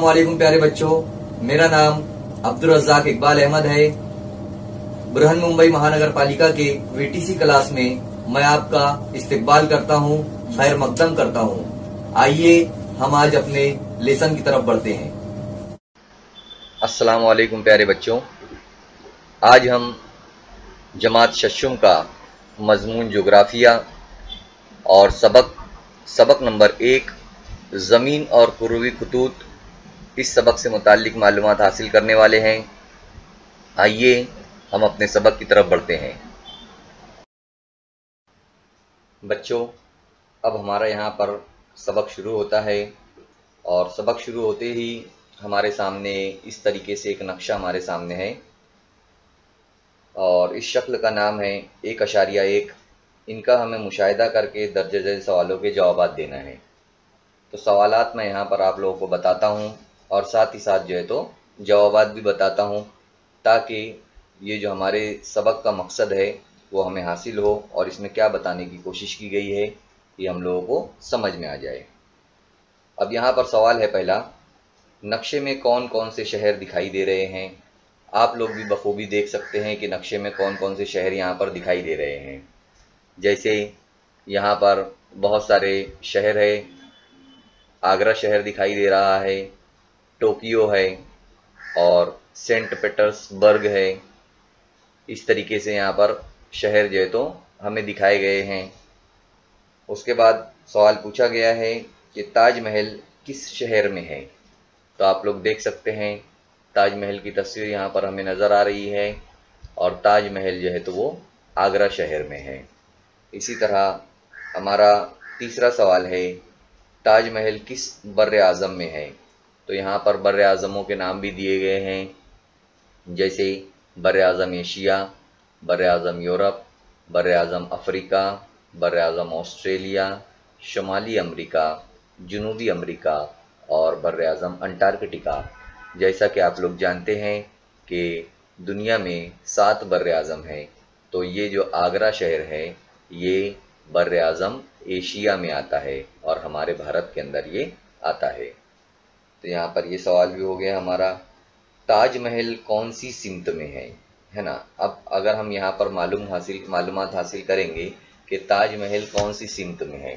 अस्सलाम वालेकुम प्यारे बच्चों, मेरा नाम अब्दुल रज़्ज़ाक इकबाल अहमद है। बृहन मुंबई महानगर पालिका के वीटीसी क्लास में मैं आपका इस्तकबाल करता हूँ, खैर मकदम करता हूँ। आइए हम आज अपने लेसन की तरफ बढ़ते हैं। अस्सलाम वालेकुम प्यारे बच्चों, आज हम जमात शशुम का मजमून जोग्राफिया और सबक नंबर 1 ज़मीन और कुरूवी खतूत, इस सबक से मुताल्लिक मालूमात हासिल करने वाले हैं। आइए हम अपने सबक की तरफ बढ़ते हैं। बच्चों, अब हमारा यहाँ पर सबक शुरू होता है और सबक शुरू होते ही हमारे सामने इस तरीके से एक नक्शा हमारे सामने है और इस शक्ल का नाम है 1.1। इनका हमें मुशाहिदा करके दर्ज झेल सवालों के जवाब देना है। तो सवालात मैं यहाँ पर आप लोगों को बताता हूँ और साथ ही साथ जो है तो जवाबात भी बताता हूँ, ताकि ये जो हमारे सबक का मकसद है वो हमें हासिल हो और इसमें क्या बताने की कोशिश की गई है ये हम लोगों को समझ में आ जाए। अब यहाँ पर सवाल है पहला, नक्शे में कौन कौन से शहर दिखाई दे रहे हैं। आप लोग भी बखूबी देख सकते हैं कि नक्शे में कौन कौन से शहर यहाँ पर दिखाई दे रहे हैं। जैसे यहाँ पर बहुत सारे शहर है, आगरा शहर दिखाई दे रहा है, टोक्यो है और सेंट पीटर्सबर्ग है। इस तरीके से यहाँ पर शहर जो है तो हमें दिखाए गए हैं। उसके बाद सवाल पूछा गया है कि ताजमहल किस शहर में है। तो आप लोग देख सकते हैं ताजमहल की तस्वीर यहाँ पर हमें नज़र आ रही है और ताजमहल जो है तो वो आगरा शहर में है। इसी तरह हमारा तीसरा सवाल है, ताजमहल किस बर्र आज़म में है। तो यहाँ पर बर्र आज़मों के नाम भी दिए गए हैं, जैसे बर्र आज़म एशिया, बर्र आज़म यूरोप, बर्र आज़म अफ्रीका, बर्र आज़म ऑस्ट्रेलिया, शुमाली अमरीका, जनूबी अमरीका और बर्र आज़म अंटार्कटिका। जैसा कि आप लोग जानते हैं कि दुनिया में 7 बर्र आज़म हैं, तो ये जो आगरा शहर है ये बर्र आज़म एशिया में आता है और हमारे भारत के अंदर ये आता है। तो यहाँ पर ये सवाल भी हो गया हमारा, ताजमहल कौन सी सिमत में है ना। अब अगर हम यहाँ पर मालूमात हासिल करेंगे कि ताजमहल कौन सी सिमत में है,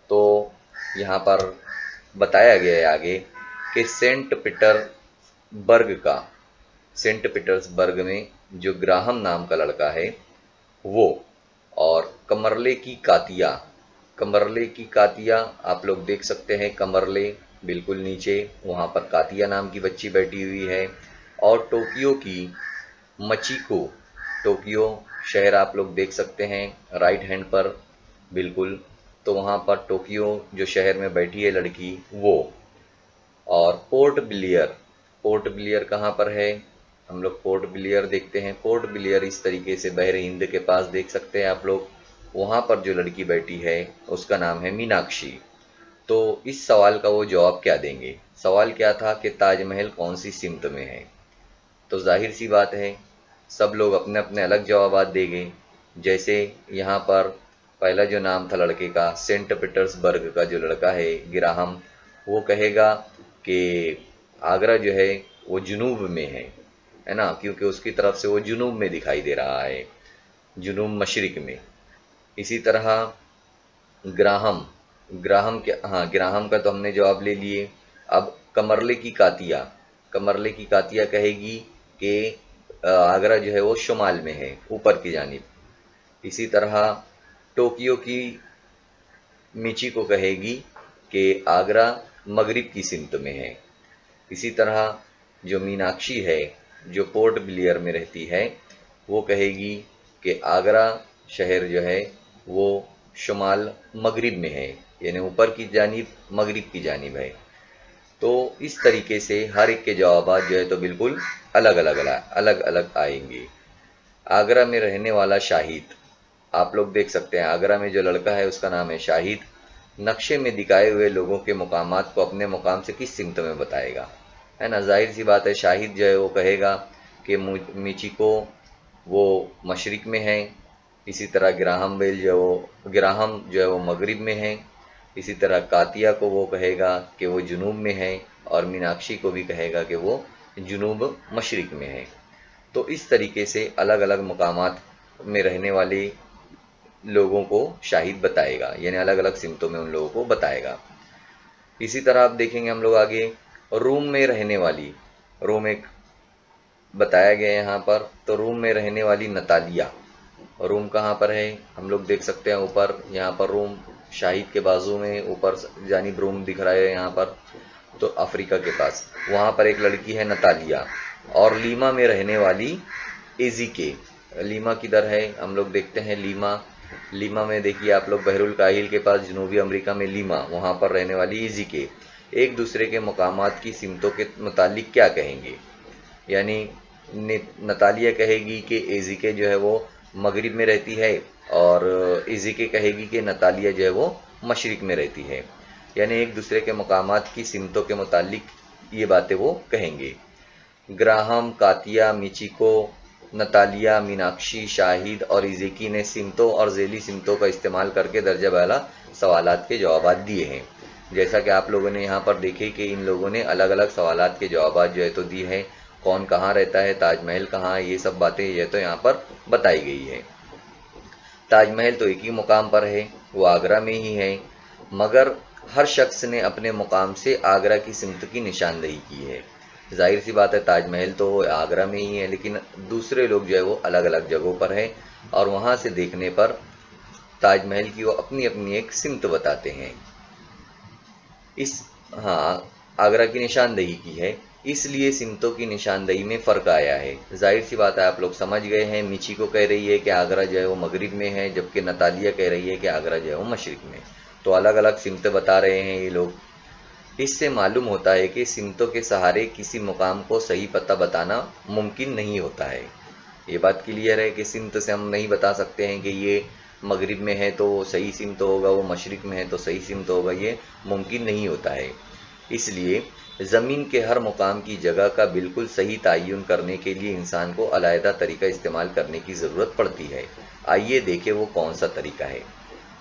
तो यहाँ पर बताया गया है आगे कि सेंट पीटर्सबर्ग में जो ग्राहम नाम का लड़का है वो, और कमरले की कातिया आप लोग देख सकते हैं, कमरले बिल्कुल नीचे, वहाँ पर कातिया नाम की बच्ची बैठी हुई है। और टोक्यो की मचिको, टोक्यो शहर आप लोग देख सकते हैं राइट हैंड पर बिल्कुल, तो वहाँ पर टोक्यो जो शहर में बैठी है लड़की वो। और पोर्ट ब्लियर कहाँ पर है, हम लोग पोर्ट ब्लियर देखते हैं। पोर्ट ब्लियर इस तरीके से बहरे हिंद के पास देख सकते हैं आप लोग, वहाँ पर जो लड़की बैठी है उसका नाम है मीनाक्षी। तो इस सवाल का वो जवाब क्या देंगे। सवाल क्या था कि ताजमहल कौन सी सिमत में है, तो जाहिर सी बात है सब लोग अपने अपने अलग जवाब देंगे। जैसे यहाँ पर पहला जो नाम था लड़के का, सेंट पीटर्सबर्ग का जो लड़का है ग्राहम, वो कहेगा कि आगरा जो है वो जुनूब में है ना, क्योंकि उसकी तरफ से वो जुनूब में दिखाई दे रहा है, जुनूब मशरिक में। इसी तरह ग्राहम का तो हमने जवाब ले लिए। अब कमरले की कातिया कहेगी कि आगरा जो है वो शुमाल में है, ऊपर की जानिब। इसी तरह टोक्यो की मिची को कहेगी कि आगरा मगरिब की सिमत में है। इसी तरह जो मीनाक्षी है जो पोर्ट ब्लियर में रहती है वो कहेगी कि आगरा शहर जो है वो शुमाल मगरिब में है, यानी ऊपर की जानिब मगरिब की जानिब है। तो इस तरीके से हर एक के जवाब जो है तो बिल्कुल अलग अलग आएंगे। आगरा में रहने वाला शाहिद, आप लोग देख सकते हैं आगरा में जो लड़का है उसका नाम है शाहिद। नक्शे में दिखाए हुए लोगों के मुकामात को अपने मुकाम से किस सिमत में बताएगा, है ना। जाहिर सी बात है शाहिद जो है वो कहेगा कि मिचिको वो मशरिक में है। इसी तरह ग्राहम जो है वो मगरिब में है। इसी तरह कातिया को वो कहेगा कि वो जुनूब में है, और मीनाक्षी को भी कहेगा कि वो जुनूब मशरिक में है। तो इस तरीके से अलग अलग मकामात में रहने वाले लोगों को शाहिद बताएगा, यानी अलग अलग सिमतों में उन लोगों को बताएगा। इसी तरह आप देखेंगे हम लोग आगे रूम में रहने वाली, रूम एक बताया गया यहाँ पर, तो रूम में रहने वाली नतालिया। रूम कहाँ पर है हम लोग देख सकते हैं, ऊपर यहाँ पर रूम शाहिद के बाजू में ऊपर जानिब रूम दिख रहा है यहाँ पर, तो अफ्रीका के पास वहाँ पर एक लड़की है नतालिया। और लीमा में रहने वाली एजिके, लीमा किधर है हम लोग देखते हैं, लीमा में देखिए आप लोग बहरुल काहिल के पास जनूबी अमेरिका में लीमा, वहाँ पर रहने वाली एजिके एक दूसरे के मकामात की सिमतों के मुतालिक क्या कहेंगे, यानी नतालिया कहेगी कि एजिके जो है वो मगरिब में रहती है, और एजिके कहेगी कि नतालिया जो है वो मशरिक में रहती है, यानी एक दूसरे के मकामात की सिमतों के मुतालिक ये बातें वो कहेंगे। Graham, Katia, Michiko, Natalia, Meenakshi, Shahid और इज़ेकी ने सिमतों और ज़ेली सिमतों का इस्तेमाल करके दर्जा वाला सवालात के जवाबात दिए हैं। जैसा कि आप लोगों ने यहाँ पर देखे कि इन लोगों ने अलग अलग सवालात के जवाबात जो है तो दिए हैं। कौन कहाँ रहता है, ताजमहल कहाँ है, ये सब बातें ये तो यहाँ पर बताई गई है। ताजमहल तो एक ही मुकाम पर है, वो आगरा में ही है, मगर हर शख्स ने अपने मुकाम से आगरा की सिमत की निशानदही की है। जाहिर सी बात है ताजमहल तो आगरा में ही है, लेकिन दूसरे लोग जो है वो अलग अलग जगहों पर है, और वहाँ से देखने पर ताजमहल की वो अपनी अपनी एक सिमत बताते हैं। आगरा की निशानदही की है, इसलिए सिमतों की निशानदही में फ़र्क आया है। जाहिर सी बात है आप लोग समझ गए हैं। मिची को कह रही है कि आगरा जो है वो मगरिब में है, जबकि नतालिया कह रही है कि आगरा जो है वो मशरिक में। तो अलग अलग सिमतें बता रहे हैं ये लोग। इससे मालूम होता है कि सिमतों के सहारे किसी मुकाम को सही पता बताना मुमकिन नहीं होता है। ये बात क्लियर है कि सिमत से हम नहीं बता सकते हैं कि ये मगरिब में है तो सही सिमत होगा, वो मशरिक में है तो सही सिमत होगा, ये मुमकिन नहीं होता है। इसलिए ज़मीन के हर मुकाम की जगह का बिल्कुल सही तयन करने के लिए इंसान को अलहदा तरीका इस्तेमाल करने की ज़रूरत पड़ती है। आइए देखें वो कौन सा तरीका है।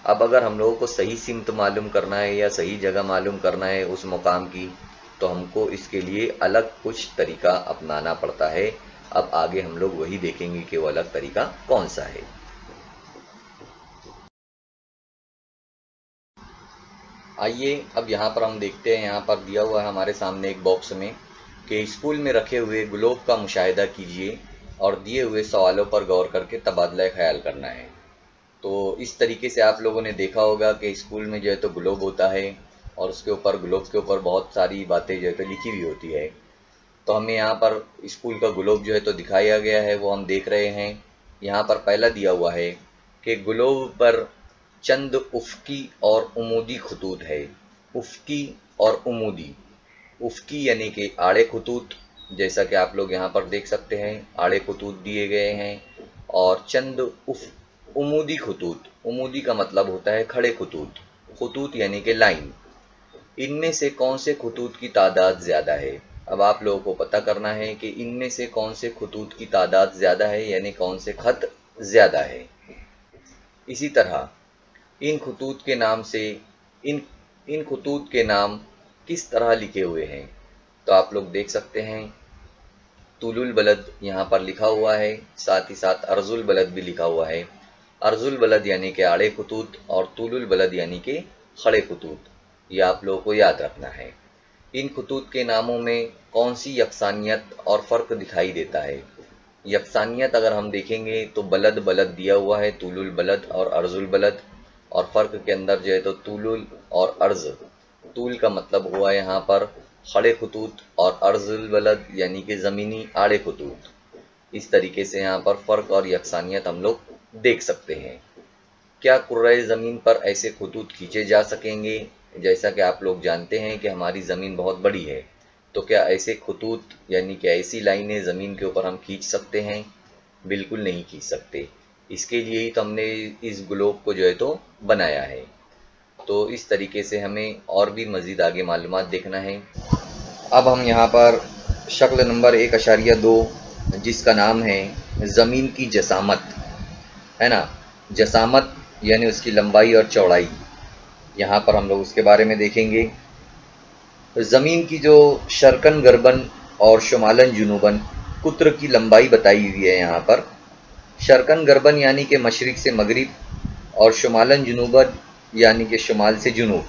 अब अगर हम लोगों को सही सिमत मालूम करना है या सही जगह मालूम करना है उस मुकाम की, तो हमको इसके लिए अलग कुछ तरीका अपनाना पड़ता है। अब आगे हम लोग वही देखेंगे कि वो अलग तरीका कौन सा है। आइए अब यहाँ पर हम देखते हैं, यहाँ पर दिया हुआ है हमारे सामने एक बॉक्स में कि स्कूल में रखे हुए ग्लोब का मुशाहिदा कीजिए और दिए हुए सवालों पर गौर करके तबादला ख्याल करना है। तो इस तरीके से आप लोगों ने देखा होगा कि स्कूल में जो है तो ग्लोब होता है और उसके ऊपर ग्लोब के ऊपर बहुत सारी बातें जो है तो लिखी हुई होती है। तो हमें यहाँ पर स्कूल का ग्लोब जो है तो दिखाया गया है, वो हम देख रहे हैं। यहाँ पर पहला दिया हुआ है कि ग्लोब पर चंद उफ़की और उमूदी खतूत है। उफ़की और उमूदी, उफ़की यानी कि आड़े खतूत, जैसा कि आप लोग यहाँ पर देख सकते हैं आड़े खतूत दिए गए हैं, और चंद उमूदी खतूत, उमूदी का मतलब होता है खड़े खतूत, खतूत यानी कि लाइन। इनमें से कौन से खतूत की तादाद ज़्यादा है। अब आप लोगों को पता करना है कि इनमें से कौन से खतूत की तादाद ज़्यादा है, यानी कौन से खत ज़्यादा है। इसी तरह इन खतूत के नाम से इन खतूत के नाम किस तरह लिखे हुए हैं। तो आप लोग देख सकते हैं तुलुल बलद यहाँ पर लिखा हुआ है, साथ ही साथ अर्जुल बलद भी लिखा हुआ है। अर्जुल बलद यानी कि आड़े खतूत और तुलुल बलद यानी कि खड़े खतूत, ये आप लोगों को याद रखना है। इन खतूत के नामों में कौन सी यकसानियत और फ़र्क दिखाई देता है। यकसानियत अगर हम देखेंगे तो बलद बलद दिया हुआ है, तुलुल बलद और अर्जुल बलद, और फ़र्क के अंदर जो है तो तुलुल और अर्ज, तूल का मतलब हुआ यहाँ पर खड़े खतूत और अर्जुल बलद यानी कि ज़मीनी आड़े खतूत। इस तरीके से यहाँ पर फ़र्क और यकसानियत हम लोग देख सकते हैं। क्या कुर्रे ज़मीन पर ऐसे खतूत खींचे जा सकेंगे। जैसा कि आप लोग जानते हैं कि हमारी ज़मीन बहुत बड़ी है, तो क्या ऐसे खतूत यानी कि ऐसी लाइनें ज़मीन के ऊपर हम खींच सकते हैं। बिल्कुल नहीं खींच सकते। इसके लिए ही तो हमने इस ग्लोब को जो है तो बनाया है। तो इस तरीके से हमें और भी मज़ीद आगे मालूमात देखना है। अब हम यहाँ पर शक्ल नंबर 1.2 जिसका नाम है ज़मीन की जसामत, है ना। जसामत यानी उसकी लंबाई और चौड़ाई। यहाँ पर हम लोग उसके बारे में देखेंगे। ज़मीन की जो शर्कन गर्बन और शुमालन जुनूबन कुत्र की लंबाई बताई हुई है यहाँ पर। शर्कन गर्बन यानी कि मशरिक से मगरिब और शुमालन जुनूबन यानी कि शुमाल से जुनूब।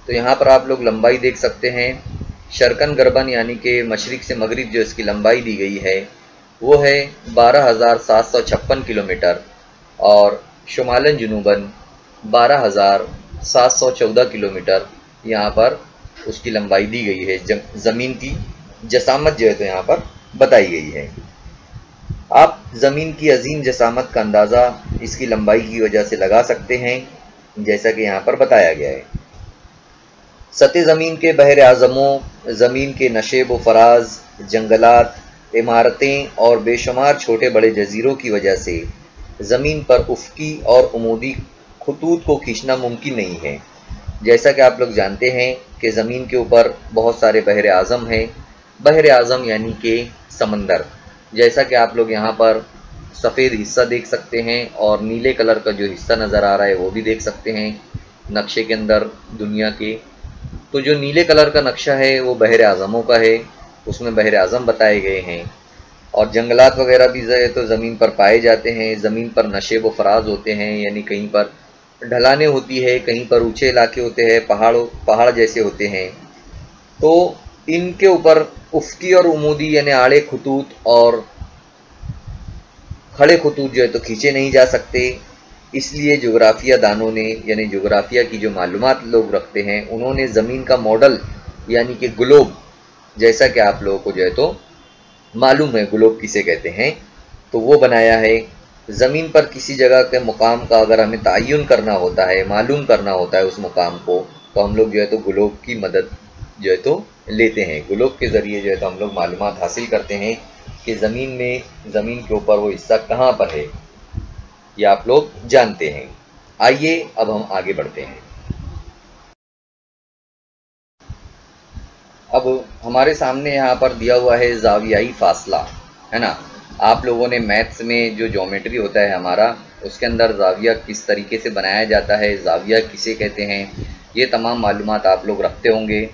तो यहाँ पर आप लोग लंबाई देख सकते हैं। शर्कन गर्बन यानी कि मशरिक से मगरिब जो इसकी लंबाई दी गई है वो है 12,756 किलोमीटर और शुमालन जुनूबन 12,714 किलोमीटर यहाँ पर उसकी लंबाई दी गई है। ज़मीन की जसामत जो है तो यहाँ पर बताई गई है। आप ज़मीन की अजीम जसामत का अंदाज़ा इसकी लंबाई की वजह से लगा सकते हैं, जैसा कि यहाँ पर बताया गया है। सतह ज़मीन के बहर आज़मों, ज़मीन के नशेब व फराज, जंगलात, इमारतें और बेशुमार छोटे बड़े जजीरों की वजह से ज़मीन पर उफ़क़ी और उमूदी खतूत को खींचना मुमकिन नहीं है। जैसा कि आप लोग जानते हैं कि ज़मीन के ऊपर बहुत सारे बहर आज़म हैं। बहर आज़म यानी कि समंदर। जैसा कि आप लोग यहाँ पर सफ़ेद हिस्सा देख सकते हैं और नीले कलर का जो हिस्सा नज़र आ रहा है वो भी देख सकते हैं नक्शे के अंदर दुनिया के। तो जो नीले कलर का नक्शा है वो बहर आज़मों का है, उसमें बहर आज़म बताए गए हैं। और जंगलात वगैरह भी जो है तो ज़मीन पर पाए जाते हैं। ज़मीन पर नशेब व फराज होते हैं, यानी कहीं पर ढलानें होती है, कहीं पर ऊंचे इलाके होते हैं, पहाड़ जैसे होते हैं। तो इनके ऊपर उफ़क़ी और उमूदी यानी आड़े खतूत और खड़े खतूत जो है तो खींचे नहीं जा सकते। इसलिए जोग्राफिया दानों ने यानी जोग्राफिया की जो मालूमात लोग रखते हैं उन्होंने ज़मीन का मॉडल यानी कि ग्लोब, जैसा कि आप लोगों को जो है तो मालूम है ग्लोब किसे कहते हैं, तो वो बनाया है। ज़मीन पर किसी जगह के मुकाम का अगर हमें तयन करना होता है, मालूम करना होता है उस मुकाम को, तो हम लोग जो है तो ग्लोब की मदद जो है तो लेते हैं। ग्लोब के ज़रिए जो है तो हम लोग मालूमात हासिल करते हैं कि ज़मीन के ऊपर वो हिस्सा कहाँ पर है, ये आप लोग जानते हैं। आइए अब हम आगे बढ़ते हैं। अब हमारे सामने यहाँ पर दिया हुआ है ज़ावियाई फासला, है ना। आप लोगों ने मैथ्स में जो ज्योमेट्री होता है हमारा, उसके अंदर ज़ाविया किस तरीके से बनाया जाता है, ज़ाविया किसे कहते हैं, ये तमाम मालूमात आप लोग रखते होंगे।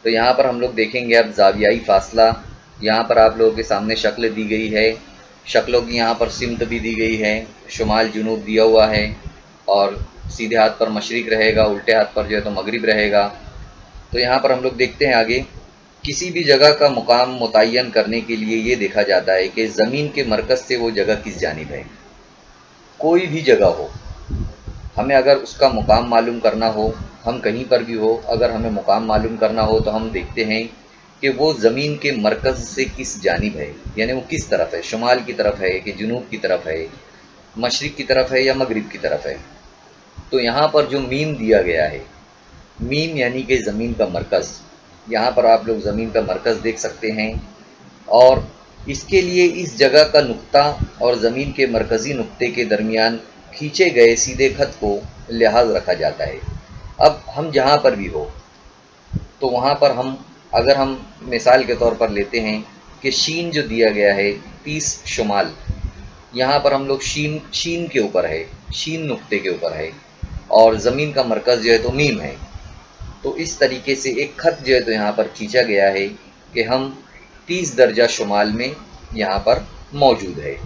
तो यहाँ पर हम लोग देखेंगे अब ज़ावियाई फासला। यहाँ पर आप लोगों के सामने शक्ल दी गई है, शक्लों की यहाँ पर सिमत भी दी गई है, शुमाल जुनूब दिया हुआ है और सीधे हाथ पर मशरिक रहेगा, उल्टे हाथ पर जो है तो मगरिब रहेगा। तो यहाँ पर हम लोग देखते हैं आगे, किसी भी जगह का मुकाम मुतय्यन करने के लिए ये देखा जाता है कि ज़मीन के मरकज़ से वो जगह किस जानिब है। कोई भी जगह हो, हमें अगर उसका मुकाम मालूम करना हो, हम कहीं पर भी हो, अगर हमें मुकाम मालूम करना हो तो हम देखते हैं कि वो ज़मीन के मरकज़ से किस जानिब है, यानी वो किस तरफ है, शुमाल की तरफ है कि जुनूब की तरफ है, मशरिक की तरफ है या मगरिब की तरफ है। तो यहाँ पर जो मीम दिया गया है, मीम यानी कि ज़मीन का मरकज़, यहाँ पर आप लोग ज़मीन का मरकज़ देख सकते हैं और इसके लिए इस जगह का नुक्ता और ज़मीन के मरकज़ी नुक्ते के दरमियान खींचे गए सीधे खत को लिहाज रखा जाता है। अब हम जहाँ पर भी हो तो वहाँ पर अगर हम मिसाल के तौर पर लेते हैं कि शीन जो दिया गया है 30 शुमाल, यहाँ पर हम लोग शीन के ऊपर है, शीन नुक्ते के ऊपर है और ज़मीन का मरकज़ जो है तो मीम है। तो इस तरीके से एक खत जो है तो यहाँ पर खींचा गया है कि हम 30 दर्जा शुमाल में यहाँ पर मौजूद है।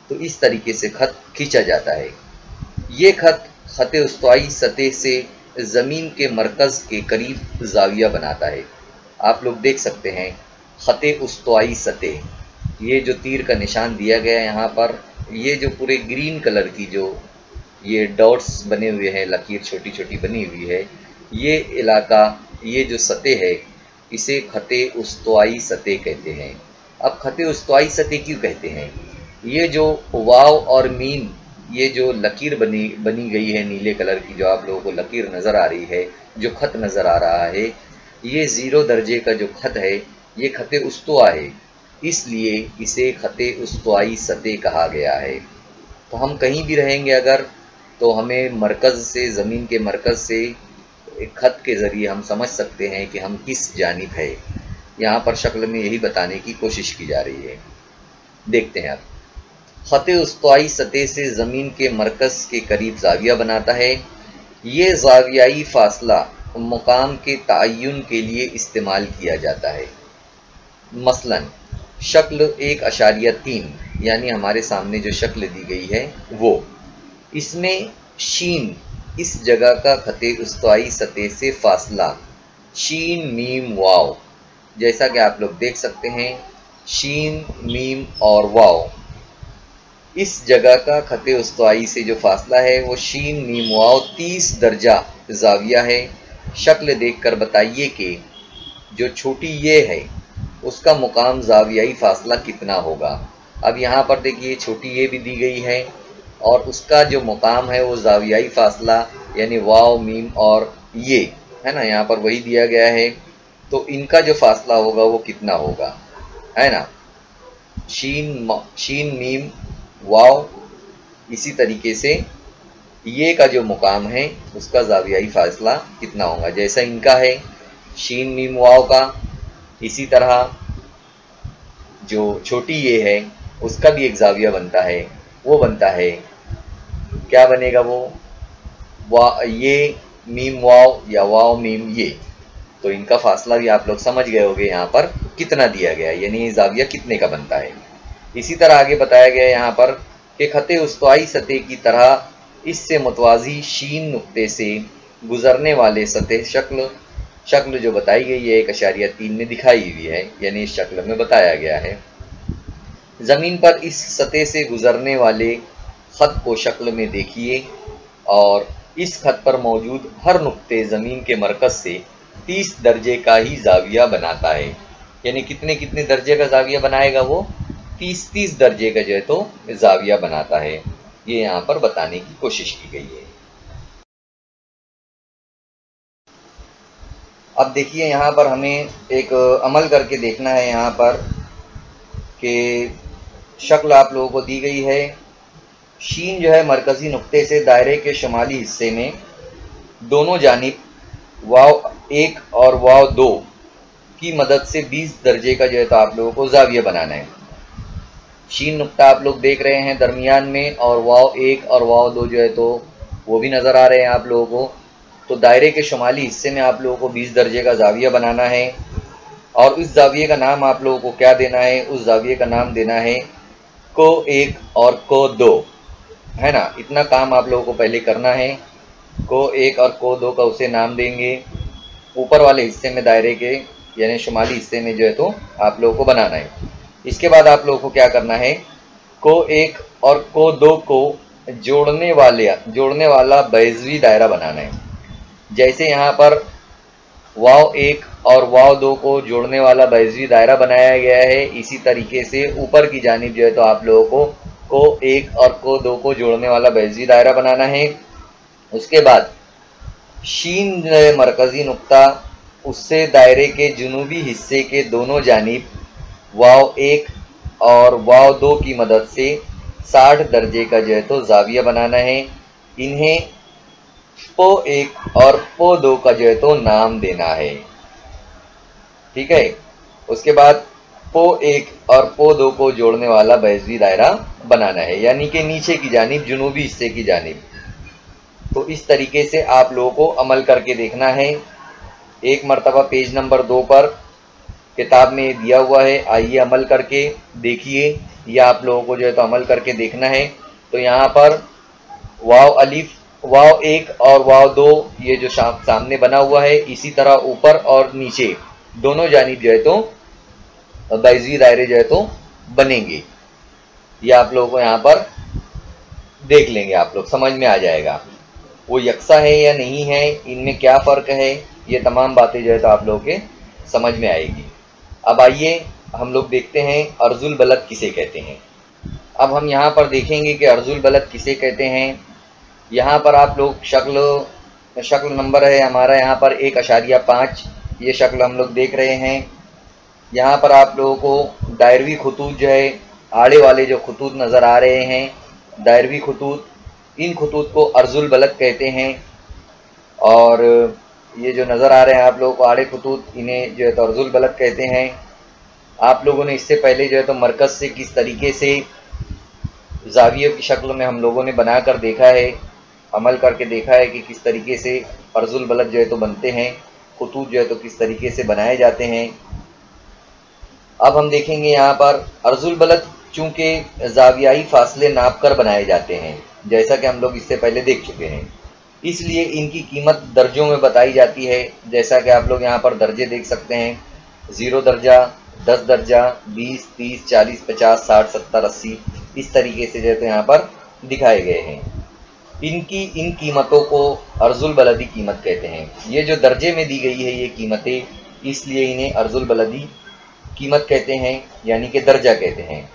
तो इस तरीके से खत खींचा जाता है। ये खत उस्तवाई सतह से ज़मीन के मरकज़ के करीब ज़ाविया बनाता है। आप लोग देख सकते हैं खत उस्तवाई सतह, ये जो तीर का निशान दिया गया है यहाँ पर, ये जो पूरे ग्रीन कलर की जो ये डॉट्स बने हुए हैं, लकीर छोटी छोटी बनी हुई है, ये इलाका, ये जो सतह है इसे खत उस्तवाई सतह कहते हैं। अब खत उस्तवाई सतह क्यों कहते हैं? ये जो वाव और मीम, ये जो लकीर बनी गई है नीले कलर की, जो आप लोगों को लकीर नज़र आ रही है, जो खत नज़र आ रहा है, ये 0 दर्जे का जो खत है ये खत उस्तवा है, इसलिए इसे खत उस्तवाई सतह कहा गया है। तो हम कहीं भी रहेंगे अगर, तो हमें मरकज़ से, ज़मीन के मरकज़ से एक खत के ज़रिए हम समझ सकते हैं कि हम किस जानिब है। यहाँ पर शक्ल में यही बताने की कोशिश की जा रही है। देखते हैं अब, खत उस्तवाई सतह से ज़मीन के मरकज़ के करीब ज़ाविया बनाता है। یہ زاویائی فاصلہ مقام کے تعین کے لیے استعمال کیا جاتا ہے۔ مثلا شکل 1.3 یعنی ہمارے سامنے جو شکل دی گئی ہے وہ، اس میں شین اس جگہ کا خط استوائی سطح سے فاصلہ شین میم واو، جیسا کہ آپ لوگ دیکھ سکتے ہیں شین میم اور واو، اس جگہ کا خط استوائی سے جو فاصلہ ہے وہ شین میم واو 30 درجہ زاویہ ہے۔ شکل دیکھ کر بتائیے کہ جو چھوٹی یہ ہے اس کا مقام زاویائی فاصلہ کتنا ہوگا۔ اب یہاں پر دیکھیے چھوٹی یہ بھی دی گئی ہے اور اس کا جو مقام ہے وہ زاویائی فاصلہ یعنی واو میم اور یہ ہے نا، یہاں پر وہی دیا گیا ہے، تو ان کا جو فاصلہ ہوگا وہ کتنا ہوگا، ہے نا، شین میم واو، اسی طریقے سے یہ کا جو مقام ہے اس کا زاویائی فاصلہ کتنا ہوگا، جیسا ان کا ہے شین میم واو کا، اسی طرح جو چھوٹی یہ ہے اس کا بھی ایک زاویہ بنتا ہے، وہ بنتا ہے کیا بنے گا وہ یہ میم واو یا واو میم یہ، تو ان کا فاصلہ بھی آپ لوگ سمجھ گئے ہوگے یہاں پر کتنا دیا گیا ہے، یعنی زاویہ کتنے کا بنتا ہے۔ اسی طرح آگے بتایا گیا ہے یہاں پر کہ خط استوائی سطح کی طرح اس سے متوازی شین نقطے سے گزرنے والے سطح شکل جو بتائی گئی ہے 1.3 میں دکھائی ہوئی ہے، یعنی اس شکل میں بتایا گیا ہے۔ زمین پر اس سطح سے گزرنے والے خط کو شکل میں دیکھیے اور اس خط پر موجود ہر نقطے زمین کے مرکز سے 30 درجے کا ہی زاویہ بناتا ہے، یعنی کتنے درجے کا زاویہ بنائے گا وہ 30 درجے کا جو ہے تو زاویہ بناتا ہے، یہ یہاں پر بتانے کی کوشش کی گئی ہے۔ اب دیکھیے یہاں پر ہمیں ایک عمل کر کے دیکھنا ہے یہاں پر کہ شکل آپ لوگوں کو دی گئی ہے، شین جو ہے مرکزی نقطے سے دائرے کے شمالی حصے میں دونوں جانب واو 1 اور واو 2 کی مدد سے 20 درجے کا جو ہے تو آپ لوگوں کو زاویہ بنانا ہے۔ شین نقطہ آپ لوگ دیکھ رہے ہیں درمیان میں، اور واو 1 اور واو 2 جو ہے تو وہ بھی نظر آ رہے ہیں آپ لوگوں کو، تو دائرے کے شمالی حصے میں آپ لوگوں کو 20 درجے کا زاویہ بنانا ہے، اور اس زاویے کا نام آپ لوگوں کو کیا دینا ہے، اس زاویے کا نام دینا ہے کو 1 اور کو 2، ہے نا، اتنا کام آپ لوگوں کو پہلے کرنا ہے۔ کو 1 اور کو 2 کا اسے نام دیں گے، اوپر والے حصے میں دائرے کے یعنی شمالی حصے میں جو ہے تو آپ لوگوں کو بنانا ہے۔ اس کے بعد آپ لوگوں کو کیا کرنا ہے، کو 1 اور کو 2 کو جوڑنے والا بیضوی دائرہ بنانا ہے۔ جیسے یہاں پر واو 1 اور واو 2 کو جوڑنے والا بیضوی دائرہ بنایا گیا ہے، اسی طریقے سے اوپر کی جانب جو ہے تو آپ لوگوں کو 1 اور کو 2 کو جوڑنے والا بیضوی دائرہ بنانا ہے۔ اس کے بعد شین مرکزی نقطہ، اس سے دائرے کے جنوبی حصے کے دونوں جانب واو 1 اور واو 2 کی مدد سے 60 درجے کا جو ہے تو زاویہ بنانا ہے۔ انہیں پو 1 اور پو 2 کا جو ہے تو نام دینا ہے، ٹھیک ہے۔ اس کے بعد پو 1 اور پو 2 کو جوڑنے والا بیضوی دائرہ بنانا ہے، یعنی کہ نیچے کی جانب جنوبی حصے کی جانب۔ تو اس طریقے سے آپ لوگوں کو عمل کر کے دیکھنا ہے۔ ایک مرتبہ پیج نمبر 2 پر کتاب میں دیا ہوا ہے، آئیے عمل کر کے دیکھیے، یہ آپ لوگوں کو جو ہے تو عمل کر کے دیکھنا ہے۔ تو یہاں پر واو 1 اور واو 2 یہ جو سامنے بنا ہوا ہے، اسی طرح اوپر اور نیچے دونوں جانب جو ہے تو بیضوی دائرے جو ہے تو بنیں گے، یہ آپ لوگوں کو یہاں پر دیکھ لیں گے، آپ لوگ سمجھ میں آ جائے گا وہ یکساں ہے یا نہیں ہے، ان میں کیا فرق ہے، یہ تمام باتیں جو ہے تو آپ لوگوں کے سمجھ میں آئے گی۔ اب آئیے ہم لوگ دیکھتے ہیں عرض البلد کسے کہتے ہیں۔ اب ہم یہاں پر دیکھیں گے کہ عرض البلد کسے کہتے ہیں۔ یہاں پر آپ لوگ شکل نمبر ہے ہمارا یہاں پر 1.5، یہ شکل ہم لوگ دیکھ رہے ہیں۔ یہاں پر آپ لوگوں کو دائروی خطوط جو ہے، آڑے والے جو خطوط نظر آ رہے ہیں، دائروی خطوط، ان خطوط کو عرض البلد کہتے ہیں، اور یہ جو نظر آ رہے ہیں آپ لوگوں کو آڑے خطوط، انہیں جو ہے تو عرض البلد کہتے ہیں۔ آپ لوگوں نے اس سے پہلے جو ہے تو مرکز سے کس طریقے سے زاویے کی شکل میں ہم لوگوں نے بنا کر دیکھا ہے، अमल करके देखा है कि किस तरीके से अर्जुल बलद जो है तो बनते हैं, खतूत जो है तो किस तरीके से बनाए जाते हैं। अब हम देखेंगे यहाँ पर अर्जुल बलद चूंकि जावियाई फासले नाप कर बनाए जाते हैं, जैसा कि हम लोग इससे पहले देख चुके हैं, इसलिए इनकी कीमत दर्जों में बताई जाती है। जैसा कि आप लोग यहाँ पर दर्जे देख सकते हैं, 0 दर्जा, 10 दर्जा, 20, 30, 40, 50, 60, 70, 80 इस तरीके से जो है तो यहाँ पर दिखाए गए हैं। इन कीमतों को अर्जुल बलदी कीमत कहते हैं। ये जो दर्जे में दी गई है ये कीमतें, इसलिए इन्हें अर्जुल बलदी कीमत कहते हैं, यानी कि दर्जा कहते हैं।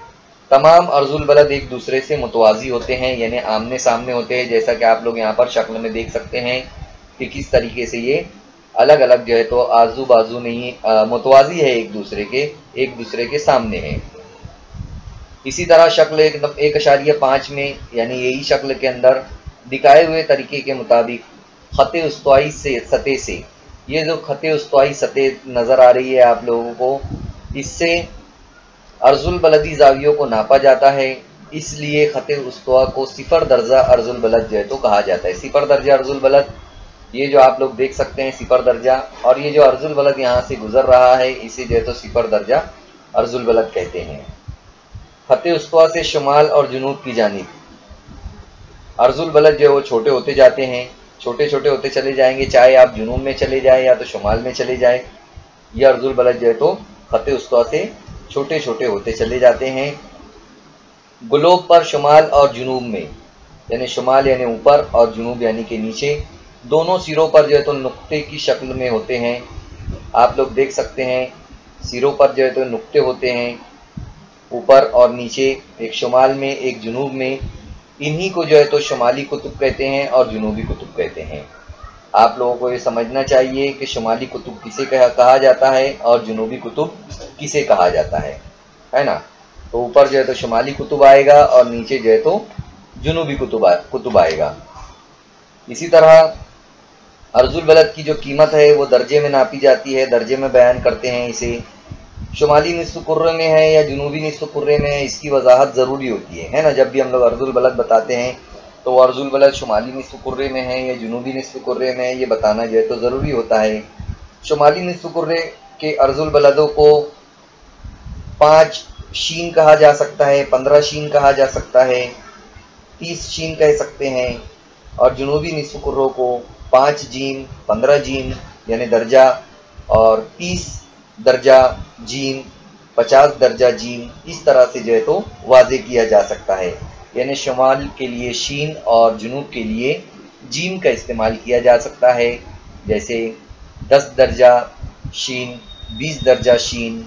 तमाम अर्जुल बलद एक दूसरे से मुतवाजी होते हैं, यानी आमने सामने होते हैं, जैसा कि आप लोग यहाँ पर शक्ल में देख सकते हैं कि किस तरीके से ये अलग अलग जो है तो आजू बाजू नहीं, मुतवाजी है, एक दूसरे के सामने है। इसी तरह शक्ल 1.5 में, यानी यही शक्ल के अंदर दिखाए हुए तरीके के मुताबिक खत उस्तवाई से सतह से, ये जो खत उस्तवाई सतह नज़र आ रही है आप लोगों को, इससे अर्जुल बलदी जावियों को नापा जाता है। इसलिए खत उस्तवा को सिफर दर्जा अर्जुल बलद जो है तो कहा जाता है। सिफर दर्जा अर्जुल बलद, ये जो आप लोग देख सकते हैं सिफर दर्जा, और ये जो अर्जुल बलद यहाँ से गुजर रहा है इसे जो है तो सिफर दर्जा अर्जुल बलद कहते हैं। खत उस्तवा से शुमाल और जुनूब की जानिब अर्जुल बलद जो है वो छोटे होते जाते हैं, छोटे छोटे होते चले जाएंगे, चाहे आप जुनूब में चले जाए या तो शुमाल में चले जाए। ये अर्जुल बलद जो है तो खत उस्तवा से छोटे छोटे होते चले जाते हैं। ग्लोब पर शुमाल और जुनूब में, यानी शुमाल यानी ऊपर और जुनूब यानी कि नीचे, दोनों सिरों पर जो है तो नुक्ते की शक्ल में होते हैं। आप लोग देख सकते हैं सिरों पर जो है तो नुक्ते होते हैं, ऊपर और नीचे, एक शुमाल में एक जुनूब में। इन्हीं को जो है तो शुमाली कुतुब कहते हैं और जुनूबी कुतुब कहते हैं। आप लोगों को ये समझना चाहिए कि शुमाली कुतुब किसे कहा जाता है और जुनूबी कुतुब किसे कहा जाता है ना। तो ऊपर जो है तो शुमाली कुतुब आएगा और नीचे जो है तो जुनूबी कुतुब आएगा। इसी तरह अर्जुल बलद की जो कीमत है वो दर्जे में नापी जाती है, दर्जे में बयान करते हैं इसे। शुमाली निस्फ़ कुर्रे में है या जुनूबी निस्फ़ कुर्रे में है, इसकी वजाहत ज़रूरी होती है ना। जब भी हम लोग अर्जुल बलद बताते हैं तो वो अर्जुल बलद शुमाली निस्फ़ कुर्रे में है या जुनूबी निस्फ़ कुर्रे में है, ये बताना जो है तो ज़रूरी होता है। शुमाली निस्फ़ कुर्रे के अर्जुल बलदों को 5 शीन कहा जा सकता है, 15 शीन कहा जा सकता है, 30 शीन कह सकते हैं। और जुनूबी निस्फ़ कुर्रों को 5 जीम, 15 जीम यानी दर्जा, और 30 दर्जा जीम, 50 दर्जा जीम, इस तरह से जो है तो वाज़े किया जा सकता है। यानी शुमाल के लिए शीन और जुनूब के लिए जीम का इस्तेमाल किया जा सकता है। जैसे 10 दर्जा शीन, 20 दर्जा शीन,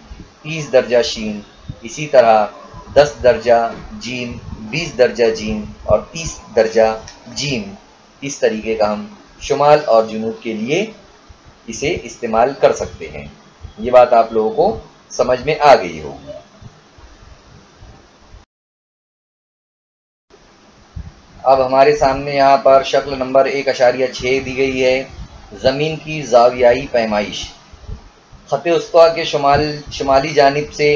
30 दर्जा शीन। इसी तरह 10 दर्जा जीम, 20 दर्जा जीम और 30 दर्जा जीम, इस तरीके का हम शुमाल और जुनूब के लिए इसे इस्तेमाल कर सकते हैं। ये बात आप लोगों को समझ में आ गई होगी। अब हमारे सामने यहाँ पर शक्ल नंबर 1.6 दी गई है, ज़मीन की जावियाई पैमाइश। खत उस्तवा के शुमाली जानिब से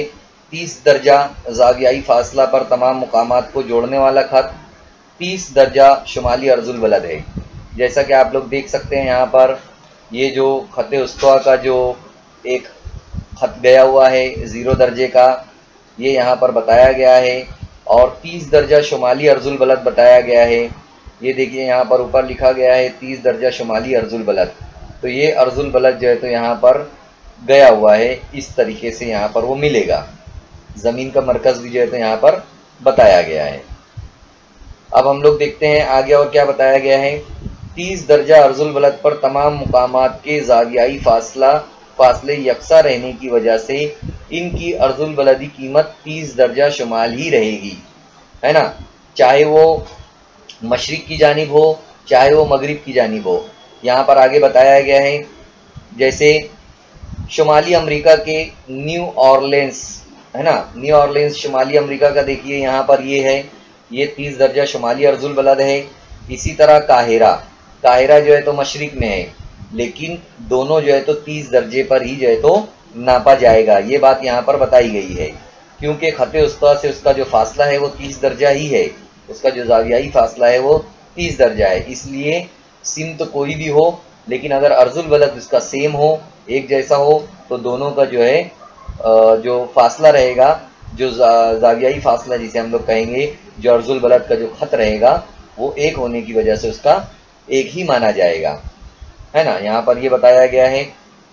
30 दर्जा जावियाई फासला पर तमाम मुकामात को जोड़ने वाला खत 30 दर्जा शुमाली अर्जुल बलद है। जैसा कि आप लोग देख सकते हैं यहाँ पर, ये जो खत उस्तवा का जो एक खत गया हुआ है 0 दर्जे का, ये यहाँ पर बताया गया है, और 30 दर्जा शुमाली अर्जुल बलद बताया गया है। ये देखिए यहाँ पर ऊपर लिखा गया है 30 दर्जा शुमाली अर्जुल बलद। तो ये अर्जुल बलद जो है तो यहाँ पर गया हुआ है, इस तरीके से यहाँ पर वो मिलेगा। ज़मीन का मरकज़ भी जो है तो यहाँ पर बताया गया है। अब हम लोग देखते हैं आगे और क्या बताया गया है। 30 दर्जा अर्जुल बलद पर तमाम मुकामात के जावियाई फासले यकसा रहने की वजह से इनकी अर्जुल बलदी कीमत 30 दर्जा शुमाल ही रहेगी, है ना। चाहे वो मशरिक की जानिब हो, चाहे वो मगरिब की जानिब हो। यहाँ पर आगे बताया गया है, जैसे शुमाली अमेरिका के न्यू ऑरलेंस, है ना, न्यू ऑरलेंस शुमाली अमेरिका का देखिए यहाँ पर ये है, ये 30 दर्जा शुमाली अर्जुल बलद है। इसी तरह काहिरा जो है तो मशरिक में है, लेकिन दोनों जो है तो 30 दर्जे पर ही जो है तो नापा जाएगा। ये बात यहाँ पर बताई गई है, क्योंकि खत उस्तवा से उसका जो फासला है वो 30 दर्जा ही है, उसका जो जावियाई फासला है वो 30 درجہ ہے، اس لیے سم تو کوئی بھی ہو لیکن اگر ارض البلد اس کا سیم ہو، ایک جیسا ہو، تو دونوں کا جو ہے جو فاصلہ رہے گا، جو زاویائی فاصلہ جسے ہم لوگ کہیں گے، جو ارض البلد کا جو خط رہے گا وہ ایک ہونے کی وجہ سے اس کا ایک ہی مانا جائے گا، ہے نا۔ یہاں پر یہ بتایا گیا ہے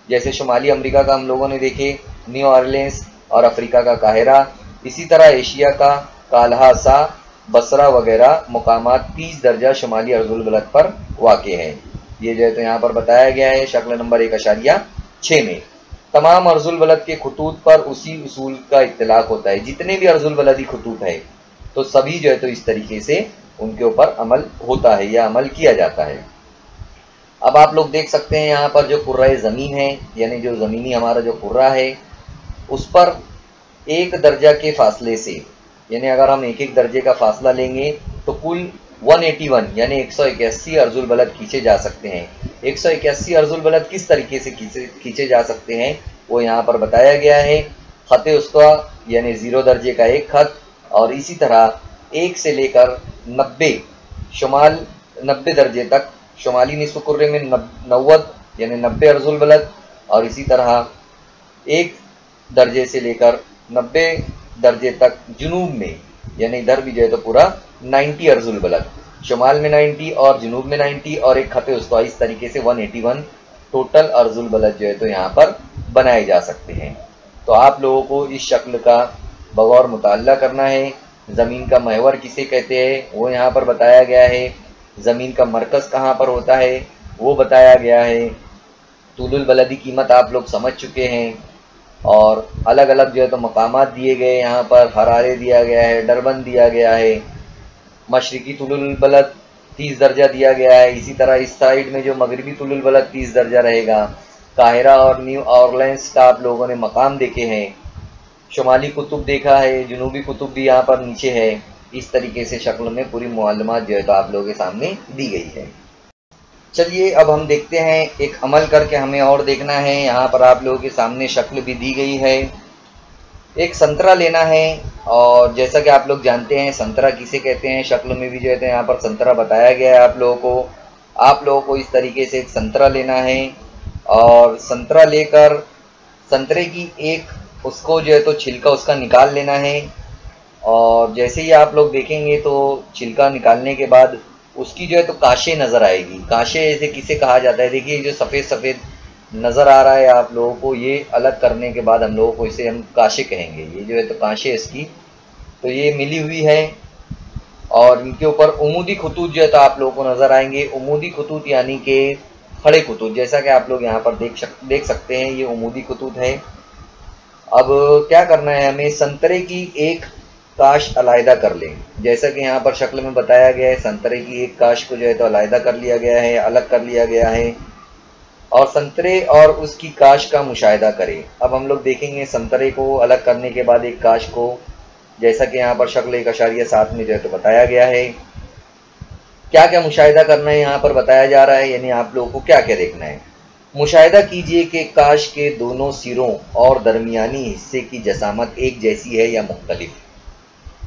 جیسے شمالی امریکہ کا ہم لوگوں نے دیکھے نیو آرلینس اور افریقہ کا قاہرہ، اسی طرح ایشیا کا کالہاسا، بصرہ وغیرہ مقامات 30 درجہ شمالی ارض البلد پر واقع ہیں۔ یہ جو ہے تو یہاں پر بتایا گیا ہے شکل نمبر 1.6 میں۔ تمام ارض البلد کے خطوط پر اسی اصول کا اطلاق ہوتا ہے، جتنے بھی ارض البلدی خطوط ہے تو سبھی جو ہے تو اس طریقے سے ان کے اوپر عمل ہوتا ہے یا عمل کیا جاتا ہے۔ اب آپ لوگ دیکھ سکتے ہیں یہاں پر جو کرۂ زمین ہے، یعنی جو زمینی ہمارا جو کرہ ہے، اس پر 1 درجہ کے فاصلے سے، یعنی اگر ہم 1 درجے کا فاصلہ لیں گے تو کل 181 یعنی 181 ارض البلد کھینچے جا سکتے ہیں۔ 181 ارض البلد کس طریقے سے کھینچے جا سکتے ہیں وہ یہاں پر بتایا گیا ہے۔ خط اسطویٰ یعنی 0 درجے کا ایک خط، اور اسی طرح 1 سے لے کر 90 شمال 90 درجے تک، شمالی نصف کرے میں 90 یعنی 90 ارض البلد، اور اسی طرح 1 درجے سے لے کر 90 درجے تک جنوب میں، یعنی ادھر بھی جو ہے تو پورا 90 ارض البلد، شمال میں 90 اور جنوب میں 90 اور ایک خط اسطویٰ، اس طریقے سے 181 ٹوٹل ارض البلد جو ہے تو یہاں پر بنائے جا سکتے ہیں۔ تو آپ لوگوں کو اس شکل کا بغور مطالعہ کرنا ہے۔ زمین کا محور کسے کہتے ہیں وہ یہاں پر بتایا گیا ہے، زمین کا مرکز کہاں پر ہوتا ہے وہ بتایا گیا ہے، طول البلدی قیمت آپ لوگ سمجھ چکے ہیں، اور الگ الگ جو ہے تو مقامات دیے گئے، یہاں پر ہرارے دیا گیا ہے، ڈربن دیا گیا ہے، مشرقی طول البلد 30 درجہ دیا گیا ہے، اسی طرح اس سائیڈ میں جو مغربی طول البلد 30 درجہ رہے گا۔ قاہرہ اور نیو آرلینس کا آپ لوگوں نے مقام دیکھے ہیں، شمالی قطب دیکھا ہے، جنوبی قطب بھی یہاں پر نیچے ہے، اس طریقے سے شکل میں پوری معلومات جو ہے تو آپ لوگوں کے سامنے دی گئی ہے۔ چلیے اب ہم دیکھتے ہیں، ایک عمل کر کے ہمیں اور دیکھنا ہے۔ یہاں پر آپ لوگوں کے سامنے شکل بھی دی گئی ہے، ایک سنترا لینا ہے، اور جیسا کہ آپ لوگ جانتے ہیں سنترا کسے کہتے ہیں، شکل میں بھی جو ہے یہاں پر سنترا بتایا گیا ہے آپ لوگوں کو اس طریقے سے ایک سنترا لینا ہے، اور سنترا لے کر سنترے کی ایک اس کو جو ہے تو چھلکا اس کا نکال لینا ہے، اور جیسے ہی آپ لوگ دیکھیں گے تو چھلکا نکالنے کے بعد اس کی جو ہے تو کاشے نظر آئے گی۔ کاشے ایسے کسے کہا جاتا ہے، دیکھیے جو سفید سفید نظر آ رہا ہے آپ لوگوں کو، یہ الگ کرنے کے بعد ہم لوگوں کو اسے ہم کاشے کہیں گے، یہ جو ہے تو کاشے اس کی تو یہ ملی ہوئی ہے، اور ان کے اوپر عمودی خطوط جو ہے تو آپ لوگوں کو نظر آئیں گے۔ عمودی خطوط یعنی کہ کھڑے خطوط، جیسا کہ آپ لوگ یہاں پر دیکھ سکتے ہیں یہ عمودی خطوط ہے۔ اب کیا کرنا ہے، ہمیں سنترے کی ایک کاش علیحدہ کر لیں، جیسا کہ یہاں پر شکل میں بتایا گیا ہے، سنترے کی ایک کاش کو جو ہے تو علیحدہ کر لیا گیا ہے، الگ کر لیا گیا ہے، اور سنترے اور اس کی کاش کا مشاہدہ کریں۔ اب ہم لوگ دیکھیں گے سنترے کو الگ کرنے کے بعد ایک کاش کو، جیسا کہ یہاں پر شکل 1.7 میں جو ہے تو بتایا گیا ہے۔ کیا کیا مشاہدہ کرنا ہے یہاں پر بتایا جا رہا ہے، یعنی آپ لوگوں کو کیا کیا دیکھنا ہے۔ مشاہدہ کیجئے کہ کاش کے دونوں سروں اور درمیانی حصے کی جسامت ایک جیسی ہے یا مختلف،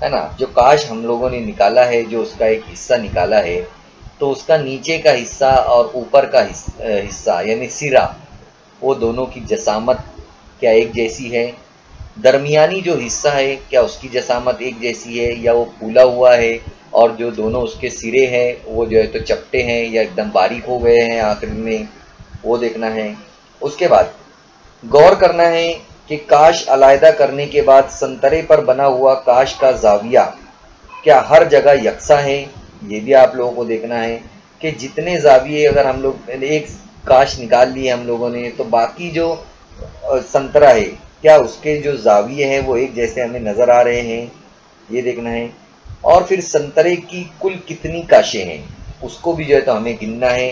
ہے نا۔ جو کاش ہم لوگوں نے نکالا ہے، جو اس کا ایک حصہ نکالا ہے، تو اس کا نیچے کا حصہ اور اوپر کا حصہ یعنی سرا، وہ دونوں کی جسامت کیا ایک جیسی ہے، درمیانی جو حصہ ہے کیا اس کی جسامت ایک جیسی ہے یا وہ پھولا ہوا ہے، اور جو دونوں اس کے سرے ہیں وہ جو ہے تو چپٹے ہیں یا ایک دم باریک ہو گئے ہیں آخر میں، وہ دیکھنا ہے۔ اس کے بعد غور کرنا ہے کہ کاش علیحدہ کرنے کے بعد سنترے پر بنا ہوا کاش کا زاویہ کیا ہر جگہ یکساں ہے، یہ بھی آپ لوگوں کو دیکھنا ہے کہ جتنے زاویے اگر ہم لوگ ایک کاش نکال لیے ہم لوگوں نے تو باقی جو سنترا ہے کیا اس کے جو زاویے ہیں وہ ایک جیسے ہمیں نظر آ رہے ہیں، یہ دیکھنا ہے۔ اور پھر سنترے کی کل کتنی کاشیں ہیں اس کو بھی جو ہے تو ہمیں گننا ہے،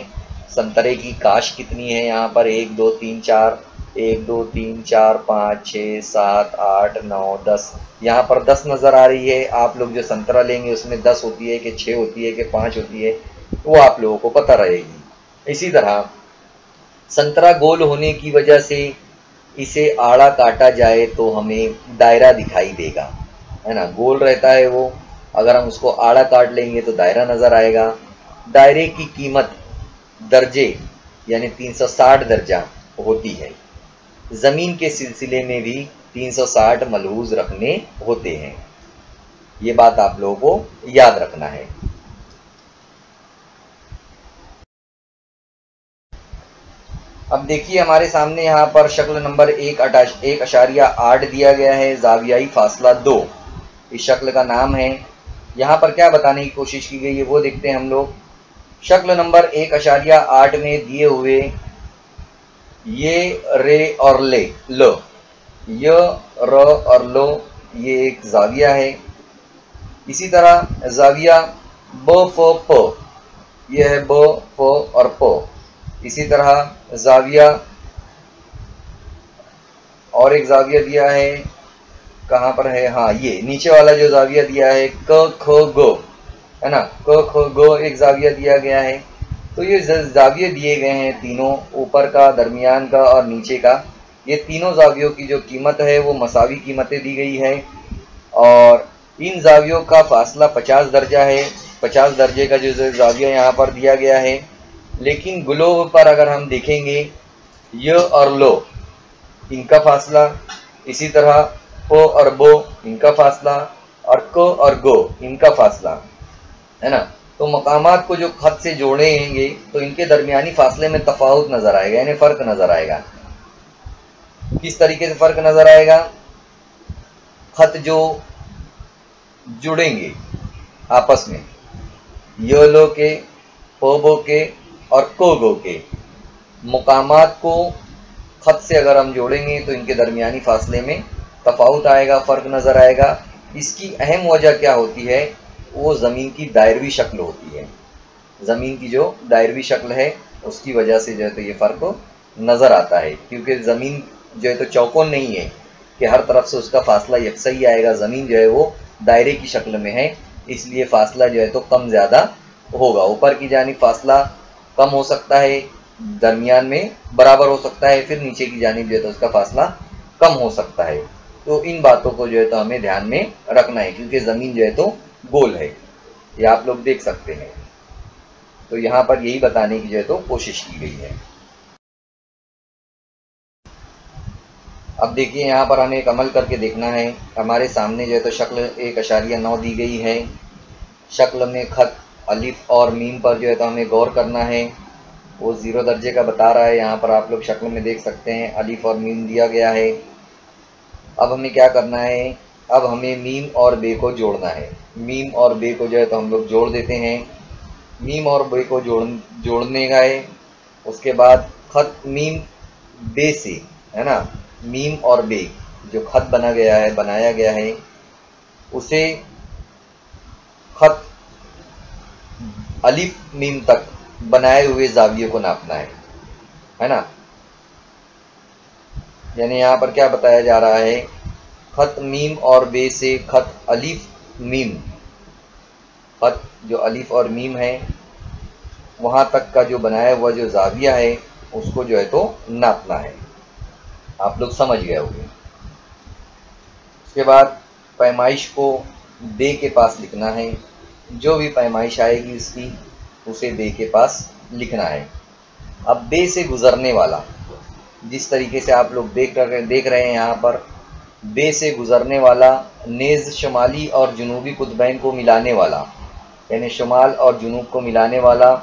سنترے کی کاش کتنی ہے، یہاں پر 1 2 3 4 1 2 3 4 5 6 7 8 9 10، یہاں پر 10 نظر آ رہی ہے۔ آپ لوگ جو سنترا لیں گے اس میں 10 ہوتی ہے کہ 6 ہوتی ہے کہ 5 ہوتی ہے وہ آپ لوگوں کو پتہ رہے گی۔ اسی طرح سنترا گول ہونے کی وجہ سے اسے آڑا کاٹا جائے تو ہمیں دائرہ دکھائی دے گا، ہے نا، گول رہتا ہے وہ، اگر ہم اس کو آڑا کاٹ لیں گے تو دائرہ نظر آئے گا۔ दायरे की कीमत दर्जे यानी 360 दर्जा होती है। जमीन के सिलसिले में भी 360 मलहूज रखने होते हैं। ये बात आप लोगों को याद रखना है। अब देखिए हमारे सामने यहाँ पर शक्ल नंबर 1.8 दिया गया है, जावियाई फासला 2 इस शक्ल का नाम है। यहाँ पर क्या बताने की कोशिश की गई है वो देखते हैं हम लोग। शक्ल नंबर 1.8 में दिए हुए ये रे और ले लो, य र और लो ये एक जाविया है। इसी तरह जाविया ब फ प ये है ब फ और प। इसी तरह जाविया और एक जाविया दिया है, कहाँ पर है, हाँ ये नीचे वाला जो जाविया दिया है क ख ग है ना, क ख ग एक जाविया दिया गया है। तो ये जाविये दिए गए हैं तीनों, ऊपर का, दरमियान का और नीचे का। ये तीनों जावियों की जो कीमत है वो मसावी कीमतें दी गई है और इन जावियों का फासला 50 दर्जा है। 50 दर्जे का जो जाविया यहाँ पर दिया गया है। लेकिन ग्लोब पर अगर हम देखेंगे य और लो इनका फासला, इसी तरह प और बो इनका फासला और क और गो इनका फासला है ना। तो मकामात को जो खत से जोड़ेंगे तो इनके दरमियानी फासले में तफावत नजर आएगा, यानी फर्क नजर आएगा। किस तरीके से फर्क नजर आएगा? खत जो जुड़ेंगे आपस में य लो के, प बो के और को गो के मुकामात को खत से अगर हम जोड़ेंगे तो इनके दरमियानी फासले में तफावत आएगा, फर्क नजर आएगा। इसकी अहम वजह क्या होती है? वो ज़मीन की दायरवी शक्ल होती है। ज़मीन की जो दायरवी शक्ल है उसकी वजह से जो है तो ये फ़र्क नज़र आता है, क्योंकि ज़मीन जो है तो चौकोन नहीं है कि हर तरफ से उसका फासला यकसा ही आएगा। ज़मीन जो है वो दायरे की शक्ल में है, इसलिए फासला जो है तो कम ज़्यादा होगा। ऊपर की जानिब फासला कम हो सकता है, दरमियान में बराबर हो सकता है, फिर नीचे की जानिब जो है तो उसका फासला कम हो सकता है। तो इन बातों को जो है तो हमें ध्यान में रखना है, क्योंकि ज़मीन जो है तो गोल है, ये आप लोग देख सकते हैं। तो यहाँ पर यही बताने की जो है तो कोशिश की गई है। अब देखिए यहाँ पर हमें एक अमल करके देखना है। हमारे सामने जो है तो शक्ल 1.9 दी गई है। शक्ल में खत अलिफ और मीम पर जो है तो हमें गौर करना है। वो 0 दर्जे का बता रहा है, यहाँ पर आप लोग शक्ल में देख सकते हैं अलिफ और मीम दिया गया है। अब हमें क्या करना है? अब हमें मीम और बे को जोड़ना है। मीम और बे को जो है तो हम लोग जोड़ देते हैं। मीम और बे को जोड़ने गए, उसके बाद खत मीम बे से है ना, मीम और बे जो खत बनाया गया है उसे खत अलिफ मीम तक बनाए हुए जाविये को नापना है ना। यानी यहाँ पर क्या बताया जा रहा है? खत मीम और बे से खत अलिफ मीम, खत जो अलिफ और मीम है वहाँ तक का जो बनाया हुआ जो जाविया है उसको जो है तो नापना है। आप लोग समझ गए होंगे। उसके बाद पैमाइश को बे के पास लिखना है। जो भी पैमाइश आएगी उसकी उसे बे के पास लिखना है। अब बे से गुजरने वाला, जिस तरीके से आप लोग देख रहे हैं यहाँ पर, बे से गुजरने वाला नेज़ शुमाली और जनूबी कुतबैन को मिलाने वाला, यानी शुमाल और जनूब को मिलाने वाला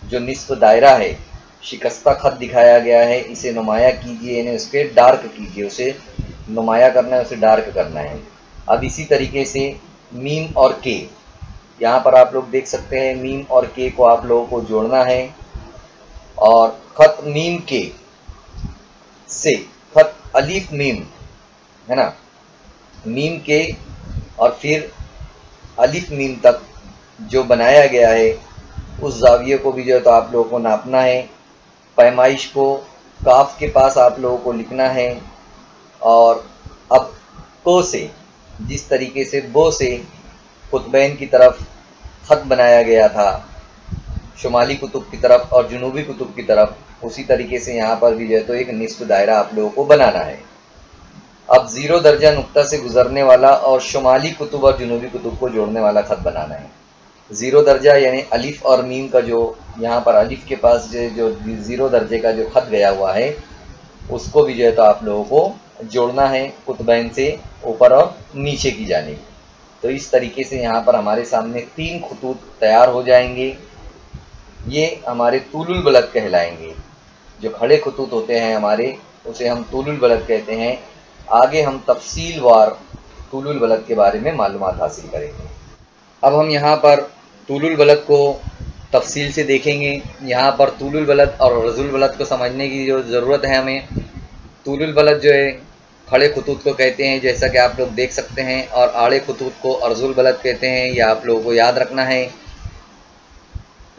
जो निस्फ दायरा है, शिकस्ता खत दिखाया गया है, इसे नुमाया कीजिए, यानी उसके डार्क कीजिए। उसे नुमाया करना है, उसे डार्क करना है। अब इसी तरीके से मीम और के, यहाँ पर आप लोग देख सकते हैं मीम और के को आप लोगों को जोड़ना है। और खत मीम के से खत अलीफ मीम है ना, मीम के और फिर अलिफ मीम तक जो बनाया गया है उस जाविये को भी जो है तो आप लोगों को नापना है। पैमाइश को काफ के पास आप लोगों को लिखना है। और अब को से, जिस तरीके से बो से कुतबैन की तरफ खत बनाया गया था, शुमाली कुतुब की तरफ और जनूबी कुतुब की तरफ, उसी तरीके से यहाँ पर भी जो है तो एक निस्फ दायरा आप लोगों को बनाना है। अब 0 दर्जा नुक्ता से गुजरने वाला और शुमाली कुतुब और जनूबी कुतुब को जोड़ने वाला खत बनाना है। ज़ीरो दर्जा यानी अलिफ और मीम का जो यहाँ पर अलिफ के पास जो ज़ीरो दर्जे का जो खत गया हुआ है उसको भी जो है तो आप लोगों को जोड़ना है कुतबैन से ऊपर और नीचे की जानिब। तो इस तरीके से यहाँ पर हमारे सामने 3 खतूत तैयार हो जाएंगे। ये हमारे तूलुल बलद कहलाएंगे। जो खड़े खतूत होते हैं हमारे उसे हम तूलुल बलद कहते हैं। आगे हम तफसीलवार तूलुल बलद के बारे में मालूमात हासिल करेंगे। अब हम यहाँ पर तूलुल बलद को तफसील से देखेंगे। यहाँ पर तूलुल बलद और अर्जुल बलद को समझने की जो ज़रूरत है हमें। तूलुल बलद जो है खड़े खतूत को कहते हैं, जैसा कि आप लोग देख सकते हैं, और आड़े खतूत को अर्जुल बलद कहते हैं। यह आप लोगों को याद रखना है।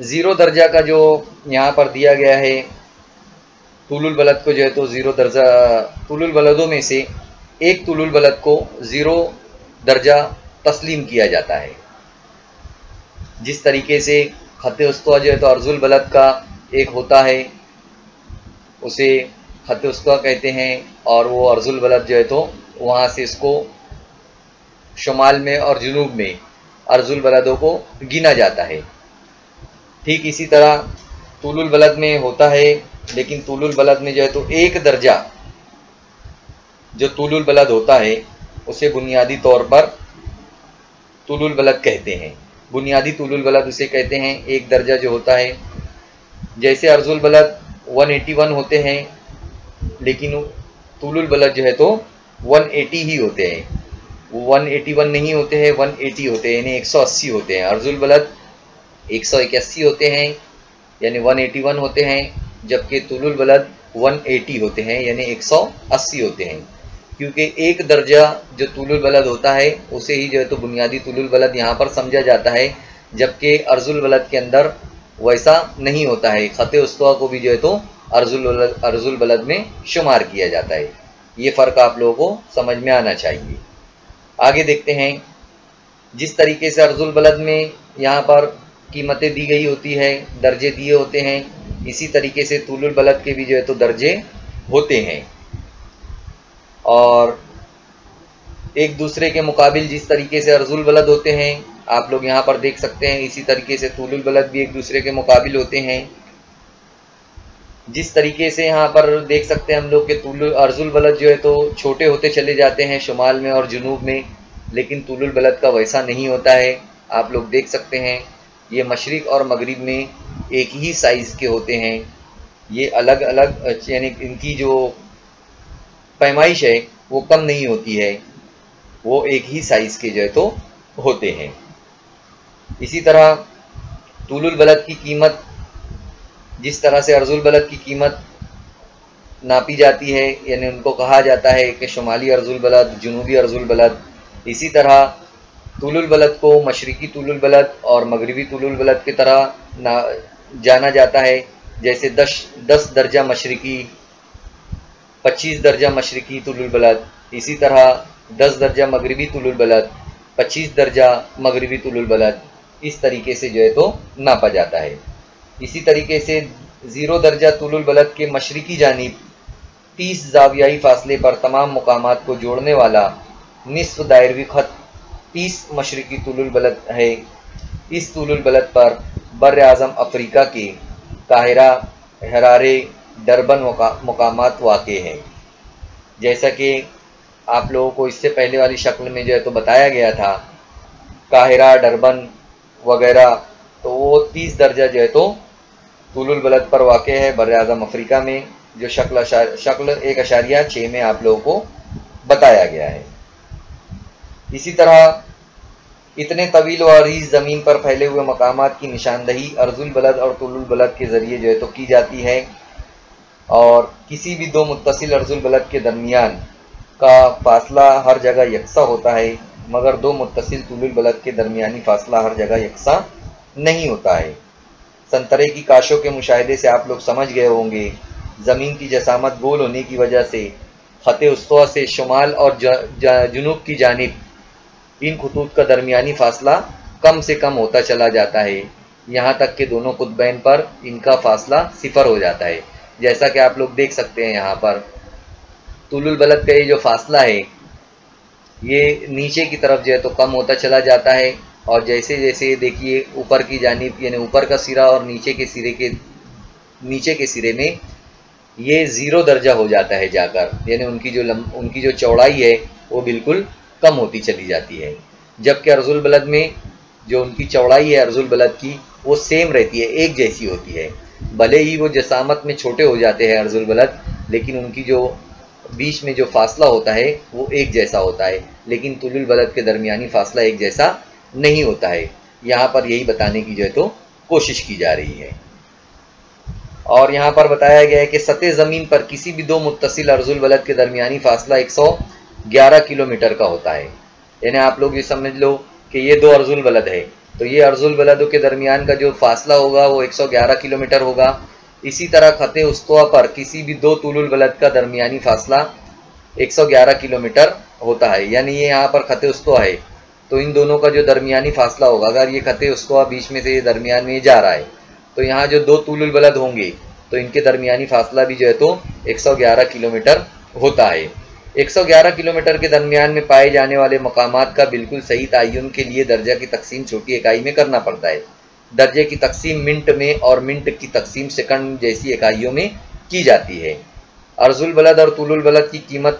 ज़ीरो दर्जा का जो यहाँ पर दिया गया है तूलुल बलद को जो है तो ज़ीरो दर्जा, तूलुल बलदों में से एक तूलुल बलद को ज़ीरो दर्जा तस्लीम किया जाता है। जिस तरीके से खत उस्वा जो है तो अर्जुल बलद का एक होता है उसे खत उस्वा कहते हैं, और वो अर्जुल बलद जो है तो वहाँ से इसको शुमाल में और जुनूब में अर्जुल बलदों को गिना जाता है। ठीक इसी तरह तूलुल बलद में होता है, लेकिन तूलुल बलद में जो है तो एक दर्जा जो तूलुल बलद होता है उसे बुनियादी तौर पर तूलुल बलद कहते हैं। बुनियादी तूलुल बलद उसे कहते हैं, एक दर्जा जो होता है। जैसे अर्जुल बलद 181 होते हैं, लेकिन तूलुल बलद जो है तो 180 ही होते हैं। वो 181 नहीं होते हैं, 180 होते हैं, यानी 180 होते हैं। अर्जुल बलद 181 होते हैं यानी 181 होते हैं, जबकि तूलुल बलद 180 होते हैं यानी 180 होते हैं। क्योंकि एक दर्जा जो तूलुल बलद होता है उसे ही जो है तो बुनियादी तूलुल बलद यहाँ पर समझा जाता है, जबकि अर्जुल बलद के अंदर वैसा नहीं होता है। खत उस्वा को भी जो है तो अर्जुल बलद में शुमार किया जाता है। ये फ़र्क आप लोगों को समझ में आना चाहिए। आगे देखते हैं। जिस तरीके से अर्जुल बलद में यहाँ पर कीमतें दी गई होती है, दर्जे दिए होते हैं, इसी तरीके से तूलुल बलद के भी जो है तो दर्जे होते हैं। और एक दूसरे के मुकाबिल जिस तरीके से अर्जुल बलद होते हैं आप लोग यहाँ पर देख सकते हैं, इसी तरीके से तूलुल बलद भी एक दूसरे के मुकाबिल होते हैं। जिस तरीके से यहाँ पर देख सकते हैं हम लोग के अर्जुल बलद जो है तो छोटे होते चले जाते हैं शुमाल में और जुनूब में, लेकिन तूलुल बलद का वैसा नहीं होता है। आप लोग देख सकते हैं ये मशरिक और मगरिब में एक ही साइज़ के होते हैं। ये अलग अलग यानी इनकी जो पैमाइश है वो कम नहीं होती है, वो एक ही साइज़ के जो है तो होते हैं। इसी तरह तूलुल बलद की कीमत, जिस तरह से अर्जुल बलद की कीमत नापी जाती है, यानी उनको कहा जाता है कि शुमाली अर्जुल बलद, जुनूबी अर्जुल बलद, इसी तरह तूलुल बलद को मशरिकी तूलुल बलद और मगरिबी तूलुल बलद की तरह जाना जाता है। जैसे 10 दर्जा मशरिकी, 25 दर्जा मशरिकी तूलुल बलद, इसी तरह 10 दर्जा मगरिबी तूलुल बलद, 25 दर्जा मगरिबी तूलुल बलद, इस तरीके से जो है तो नापा जाता है। इसी तरीके से 0 दर्जा तूलुल बलद के मशरिकी जानिब 30 ज़ावियाई फासले पर तमाम मुकामात को जोड़ने वाला निस्फ दायरवी खत 30 मशरिकी तूलुल बलद है। इस तूलुल बलद पर बर आज़म अफ्रीका के काहिरा, हरारे, डरबन मुकामात वाक़े हैं। जैसा कि आप लोगों को इससे पहले वाली शक्ल में जो है तो बताया गया था, काहिरा, डरबन वगैरह, तो वो 30 दर्जा जो है तो तूलुल बलद पर वाक़ है बर आज़म अफ्रीका में, जो शक्ल 1.6 में आप लोगों को बताया गया है। इसी तरह इतने तवील व अरीज़ ज़मीन पर फैले हुए मकामात की निशानदही अर्जुल बलद और तूलुल बलद के ज़रिए जो है तो की जाती है, और किसी भी 2 मुत्तसिल अर्जुल बलद के दरमियान का फासला हर जगह यकसा होता है, मगर 2 मुत्तसिल तूलुल बलद के दरमियानी फासला हर जगह यकसा नहीं होता है। संतरे की काशों के मुशाहिदे से आप लोग समझ गए होंगे, ज़मीन की जसामत गोल होने की वजह से खत उस्वा से शुमाल और जुनूब की जानिब इन खतूत का दरमियानी फासला कम से कम होता चला जाता है, यहाँ तक कि दोनों कुतबैन पर इनका फासला 0 हो जाता है। जैसा कि आप लोग देख सकते हैं यहाँ पर तूलुल बलद का ये जो फासला है ये नीचे की तरफ जो है तो कम होता चला जाता है, اور جیسے جیسے دیکھیے اوپر کی جانب یعنی اوپر کا سرا اور نیچے کے سرے میں یہ 0 درجہ ہو جاتا ہے جا کر، یعنی ان کی جو چوڑائی ہے وہ بالکل کم ہوتی چلی جاتی ہے، جبکہ عرض البلد میں جو ان کی چوڑائی ہے عرض البلد کی وہ سیم رہتی ہے، ایک جیسی ہوتی ہے، بھلے ہی وہ جسامت میں چھوٹے ہو جاتے ہیں عرض البلد، لیکن ان کی جو بیچ میں جو فاصلہ ہوتا ہے وہ ایک جیسا ہوتا ہے، لیکن طول البلد کے درمیانی فاصلہ ایک جیسا نہیں ہوتا ہے۔ یہاں پر یہی بتانے کی جو ہے تو کوشش کی جا رہی ہے، اور یہاں پر بتایا گیا ہے کہ سطح زمین پر کسی بھی دو متصل عرض البلد کے درمیانی فاصلہ 111 کلومیٹر کا ہوتا ہے، یعنی آپ لوگ یہ سمجھ لو کہ یہ دو عرض البلد ہے تو یہ عرض البلدوں کے درمیان کا جو فاصلہ ہوگا وہ 111 کلومیٹر ہوگا۔ اسی طرح خط استوا پر کسی بھی دو طول البلد کا درمیانی فاصلہ 111 کلومیٹر ہوتا ہے، یعنی یہ یہاں پر خط استوا ہے تو ان دونوں کا جو درمیانی فاصلہ ہوگا، اگر یہ خط استوا بیچ میں سے یہ درمیان میں جا رہا ہے تو یہاں جو دو طول البلد ہوں گے تو ان کے درمیانی فاصلہ بھی جو ہے تو 111 کلومیٹر ہوتا ہے۔ 111 کلومیٹر کے درمیان میں پائے جانے والے مقامات کا بالکل صحیح تعین کے لیے درجہ کی تقسیم چھوٹی اکائی میں کرنا پڑتا ہے۔ درجے کی تقسیم منٹ میں اور منٹ کی تقسیم سیکنڈ جیسی اکائیوں میں کی جاتی ہے۔ عرض البلد اور طول البلد کی قیمت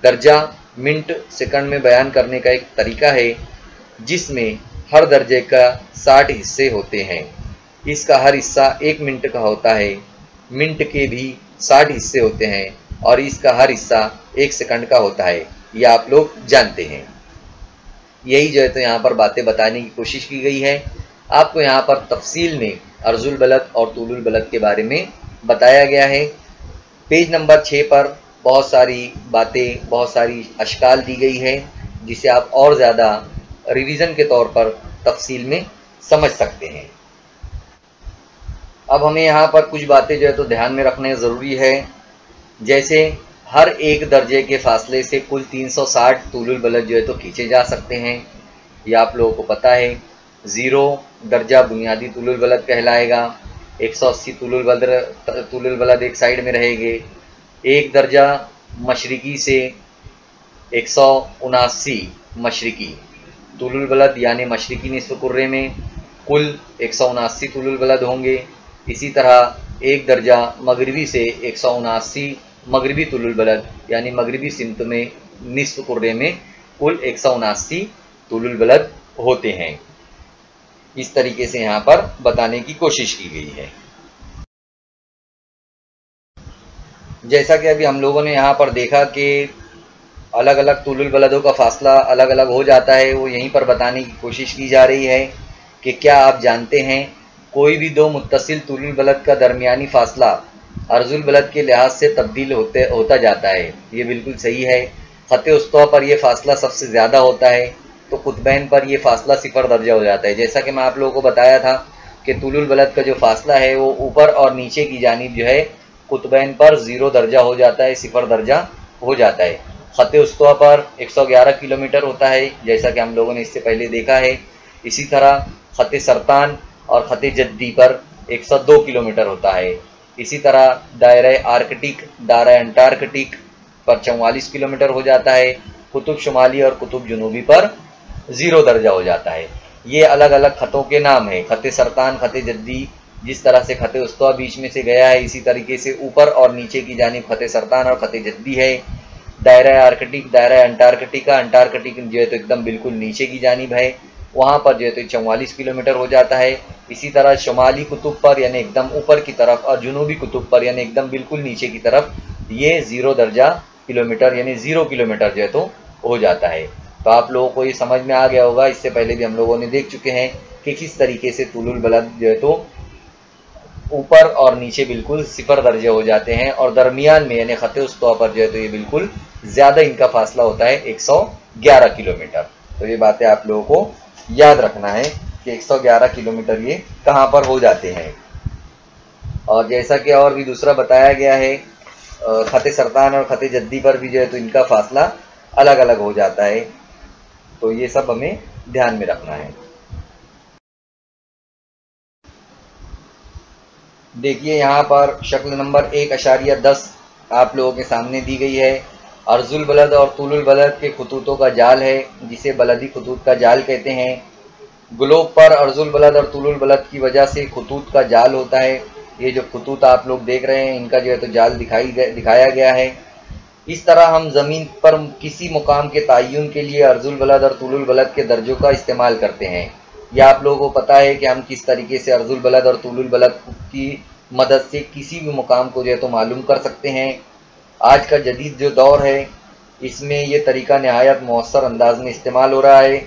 درجہ منٹ سیکنڈ میں بیان کرنے کا ایک طریقہ ہے، جس میں ہر درجے کا 60 حصے ہوتے ہیں۔ اس کا ہر حصہ 1 منٹ کا ہوتا ہے، منٹ کے بھی 60 حصے ہوتے ہیں اور اس کا ہر حصہ 1 سیکنڈ کا ہوتا ہے، یہ آپ لوگ جانتے ہیں۔ یہی جو ہے تو یہاں پر باتیں بتانے کی کوشش کی گئی ہے۔ آپ کو یہاں پر تفصیل میں عرض البلد اور طول البلد کے بارے میں بتایا گیا ہے۔ پیج نمبر 6 پر بہت ساری باتیں، بہت ساری اشکال دی گئی ہے، جسے آپ اور زیادہ ریویژن کے طور پر تفصیل میں سمجھ سکتے ہیں۔ اب ہمیں یہاں پر کچھ باتیں جو ہے تو دھیان میں رکھنا ضروری ہے، جیسے ہر ایک درجے کے فاصلے سے کل 360 طول البلد جو ہے تو کھینچے جا سکتے ہیں، یہ آپ لوگوں کو پتہ ہے۔ 0 درجہ بنیادی طول البلد کہلائے گا، 180 طول البلد ایک سائیڈ میں رہے گے۔ 1 درجہ مشرقی سے 179 مشرقی طول البلد، یعنی مشرقی نصف کرے میں کل 179 طول البلد ہوں گے۔ اسی طرح 1 درجہ مغربی سے 179 مغربی طول البلد، یعنی مغربی سمت میں نصف کرے میں کل 179 طول البلد ہوتے ہیں۔ اس طریقے سے یہاں پر بتانے کی کوشش کی گئی ہے۔ جیسا کہ ابھی ہم لوگوں نے یہاں پر دیکھا کہ الگ الگ طول البلدوں کا فاصلہ الگ الگ ہو جاتا ہے، وہ یہیں پر بتانے کی کوشش کی جا رہی ہے کہ کیا آپ جانتے ہیں کوئی بھی دو متصل طول البلد کا درمیانی فاصلہ عرض البلد کے لحاظ سے تبدیل ہوتا جاتا ہے۔ یہ بالکل صحیح ہے۔ خط استوا پر یہ فاصلہ سب سے زیادہ ہوتا ہے تو قطبین پر یہ فاصلہ 0 درجہ ہو جاتا ہے۔ جیسا کہ میں آپ لوگوں کو بتایا تھا کہ طول البلد کا جو فاصلہ ہے وہ اوپر اور نیچے کی جانب جو ہے قطبین پر 0 درجہ ہو جاتا ہے، 0 درجہ ہو جاتا ہے۔ خط استوا پر 111 کلومیٹر ہوتا ہے، جیسا کہ ہم لوگوں نے اس سے پہلے دیکھا ہے۔ اسی طرح خط سرطان اور خط جدی پر 102 کلومیٹر ہوتا ہے۔ اسی طرح دائرہ آرکٹک، دائرہ انٹارکٹک پر 44 کلومیٹر ہو جاتا ہے۔ قطب شمالی اور قطب جنوبی پر 0 درجہ ہو جاتا ہے۔ یہ الگ الگ خطوں کے نام ہیں۔ خط سرطان، خط جدی، جس طرح سے خط استوا بیچ میں سے گیا ہے اسی طریقے سے اوپر اور نیچے کی جانب خط سرطان اور خط جدی ہے۔ دائرہ آرکٹک، دائرہ انٹارکٹک کا انٹارکٹک جو ہے تو ایک دم بالکل نیچے کی جانب ہے، وہاں پر جو ہے تو 44 کلومیٹر ہو جاتا ہے۔ اسی طرح شمالی قطب پر یعنی ایک دم اوپر کی طرف اور جنوبی قطب پر یعنی ایک دم بالکل نیچے کی طرف یہ 0 درجہ کلومیٹر یعنی 0 کلومیٹر جو ہے تو ہو جاتا ہے۔ تو آپ لوگوں کو یہ سمجھ میں آ گیا ہوگا، اس سے پہلے بھی ہم لوگوں نے دیکھ چکے ہیں کہ کس طریقے سے طول البلد جو ہے تو اوپر اور نیچے بالکل 0 درجے ہو جاتے ہیں، اور درمیان میں یعنی خط استوا پر جو ہے تو یہ بالکل زیادہ ان کا فاصلہ ہوتا ہے 111 کلومیٹر۔ تو یہ باتیں آپ لوگوں کو یاد رکھنا ہے کہ 111 کلومیٹر یہ کہاں پر ہو جاتے ہیں۔ اور جیسا کہ اور بھی دوسرا بتایا گیا ہے، خط سرطان اور خط جدی پر بھی جو ہے تو ان کا فاصلہ الگ الگ ہو جاتا ہے، تو یہ سب ہمیں دھیان میں رکھنا ہے۔ دیکھیے یہاں پر شکل نمبر 1.10 آپ لوگوں کے سامنے دی گئی ہے۔ عرض البلد اور طول البلد کے خطوطوں کا جال ہے، جسے بلدی خطوط کا جال کہتے ہیں۔ ग्लोब पर अर्जुल बलद और तुलुल बलद की वजह से खतूत का जाल होता है। ये जो खतूत आप लोग देख रहे हैं, इनका जो है तो जाल दिखाया गया है। इस तरह हम ज़मीन पर किसी मुकाम के तयन के लिए अर्जुल बलद और तुलुल बलद के दर्जों का इस्तेमाल करते हैं। यह आप लोगों को पता है कि हम किस तरीके से अर्जुल बलद और तुलुल बलद की मदद से किसी भी मुकाम को जो है तो मालूम कर सकते हैं। आज का जदीद जो दौर है, इसमें ये तरीका नहायत मौसर अंदाज में इस्तेमाल हो रहा है।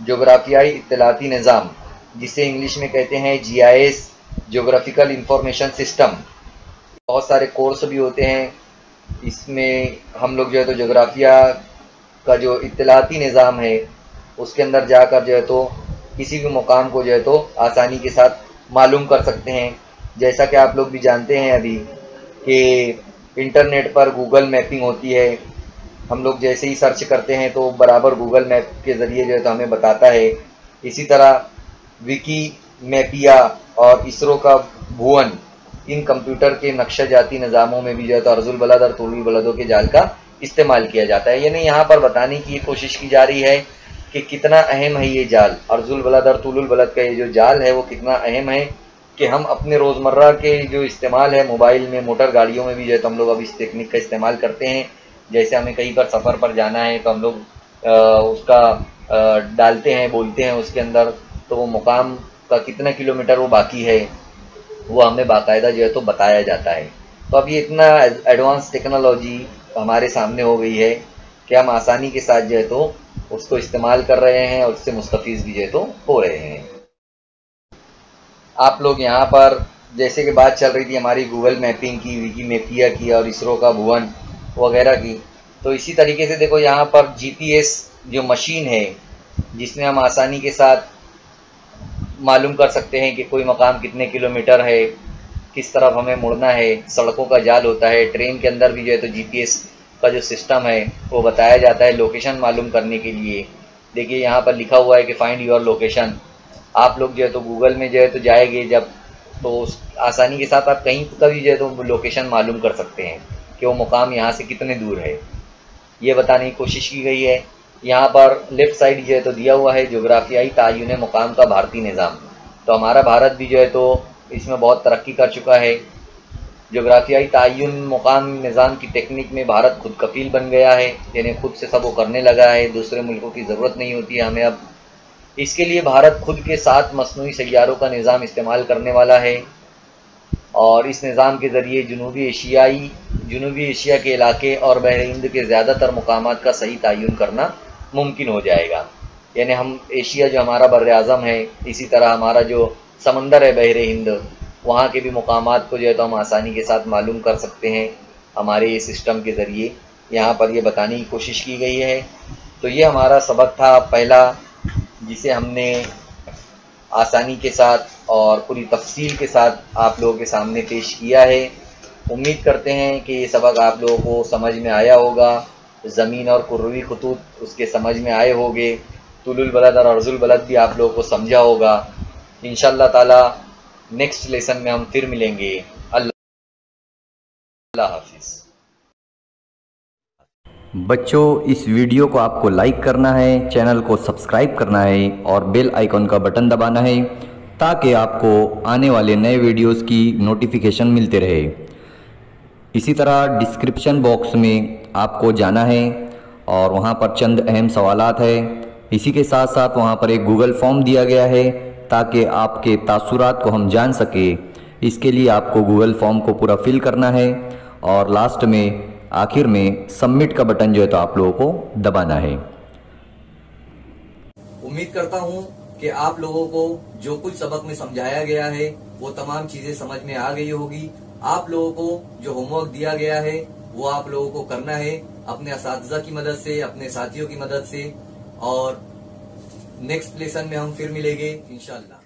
जोग्राफियाई इत्तलाती निज़ाम, जिसे इंग्लिश में कहते हैं GIS, जोग्राफिकल इंफॉर्मेशन सिस्टम। बहुत सारे कोर्स भी होते हैं, इसमें हम लोग जो है तो जोग्राफिया का जो इत्तलाती निज़ाम है उसके अंदर जाकर जो है तो किसी भी मुकाम को जो है तो आसानी के साथ मालूम कर सकते हैं। जैसा कि आप लोग भी जानते हैं अभी कि इंटरनेट पर गूगल मैपिंग होती है। हम लोग जैसे ही सर्च करते हैं तो बराबर गूगल मैप के ज़रिए जो है तो हमें बताता है। इसी तरह विकी मैपिया और इसरो का भुवन, इन कंप्यूटर के नक्शा जाती निज़ामों में भी जो है तो अर्जुल बलद और तुलुल बलदों के जाल का इस्तेमाल किया जाता है। यानी यहाँ पर बताने की कोशिश की जा रही है कि कितना अहम है ये जाल, अर्जुल बलद और तुलुल बलद का ये जो जाल है वो कितना अहम है कि हम अपने रोज़मर्रा के जो इस्तेमाल है मोबाइल में, मोटर गाड़ियों में भी जो है तो हम लोग अब इस टेक्निक का इस्तेमाल करते हैं। जैसे हमें कहीं पर सफ़र पर जाना है तो हम लोग उसका डालते हैं, बोलते हैं उसके अंदर, तो वो मुकाम का कितना किलोमीटर वो बाकी है वो हमें बाकायदा जो है तो बताया जाता है। तो अब ये इतना एडवांस टेक्नोलॉजी हमारे सामने हो गई है कि हम आसानी के साथ जो है तो उसको इस्तेमाल कर रहे हैं और उससे मुस्तफ़ीज़ भी जो है तो हो रहे हैं। आप लोग यहाँ पर जैसे कि बात चल रही थी हमारी गूगल मैपिंग की, विकी मैपिया की और इसरो का भुवन वगैरह की, तो इसी तरीके से देखो यहाँ पर GPS जो मशीन है जिसमें हम आसानी के साथ मालूम कर सकते हैं कि कोई मकाम कितने किलोमीटर है, किस तरफ हमें मुड़ना है। सड़कों का जाल होता है, ट्रेन के अंदर भी जो है तो GPS का जो सिस्टम है वो बताया जाता है लोकेशन मालूम करने के लिए। देखिए यहाँ पर लिखा हुआ है कि फाइंड योर लोकेशन। आप लोग जो है तो गूगल में जो है तो जाएंगे जब, तो आसानी के साथ आप कहीं का भी जो है तो लोकेशन मालूम कर सकते हैं कि वो मुकाम यहाँ से कितने दूर है, ये बताने की कोशिश की गई है। यहाँ पर लेफ़्ट साइड जो है तो दिया हुआ है जोग्राफियाई तयन मुकाम का भारतीय निज़ाम। तो हमारा भारत भी जो है तो इसमें बहुत तरक्की कर चुका है। जोग्राफियाई तयन मुकाम निज़ाम की टेक्निक में भारत खुद कफील बन गया है, यानी खुद से सब वो करने लगा है, दूसरे मुल्कों की ज़रूरत नहीं होती है हमें अब। इसके लिए भारत खुद के 7 मसनूई सैयारों का निज़ाम इस्तेमाल करने वाला है और इस निज़ाम के ज़रिए जनूबी एशिया के इलाके और बहर हिंद के ज़्यादातर मुकामात का सही तयन करना मुमकिन हो जाएगा। यानी हम एशिया जो हमारा बर-ए-आज़म है, इसी तरह हमारा जो समंदर है बहर हिंद, वहाँ के भी मुकामात को जो है तो हम आसानी के साथ मालूम कर सकते हैं हमारे ये सिस्टम के ज़रिए। यहाँ पर ये बताने की कोशिश की गई है। तो ये हमारा सबक था पहला, जिसे हमने आसानी के साथ और पूरी तफसील के साथ आप लोगों के सामने पेश किया है। उम्मीद करते हैं कि ये सबक आप लोगों को समझ में आया होगा। ज़मीन और कुर्रवी खतूत उसके समझ में आए होंगे, तुलुल बलद और अर्जुल बलद भी आप लोगों को समझा होगा। इंशाअल्लाह ताला नेक्स्ट लेसन में हम फिर मिलेंगे। अल्लाह हाफिज़। बच्चों, इस वीडियो को आपको लाइक करना है, चैनल को सब्सक्राइब करना है और बेल आइकॉन का बटन दबाना है ताकि आपको आने वाले नए वीडियोस की नोटिफिकेशन मिलते रहे। इसी तरह डिस्क्रिप्शन बॉक्स में आपको जाना है और वहां पर चंद अहम सवालात है। इसी के साथ साथ वहां पर एक गूगल फॉर्म दिया गया है ताकि आपके तासुरात को हम जान सके। इसके लिए आपको गूगल फॉर्म को पूरा फिल करना है और लास्ट में आखिर में सबमिट का बटन जो है तो आप लोगों को दबाना है। उम्मीद करता हूं कि आप लोगों को जो कुछ सबक में समझाया गया है वो तमाम चीजें समझ में आ गई होगी। आप लोगों को जो होमवर्क दिया गया है वो आप लोगों को करना है अपने असातिज़ा की मदद से, अपने साथियों की मदद से। और नेक्स्ट लेसन में हम फिर मिलेंगे इंशाअल्लाह।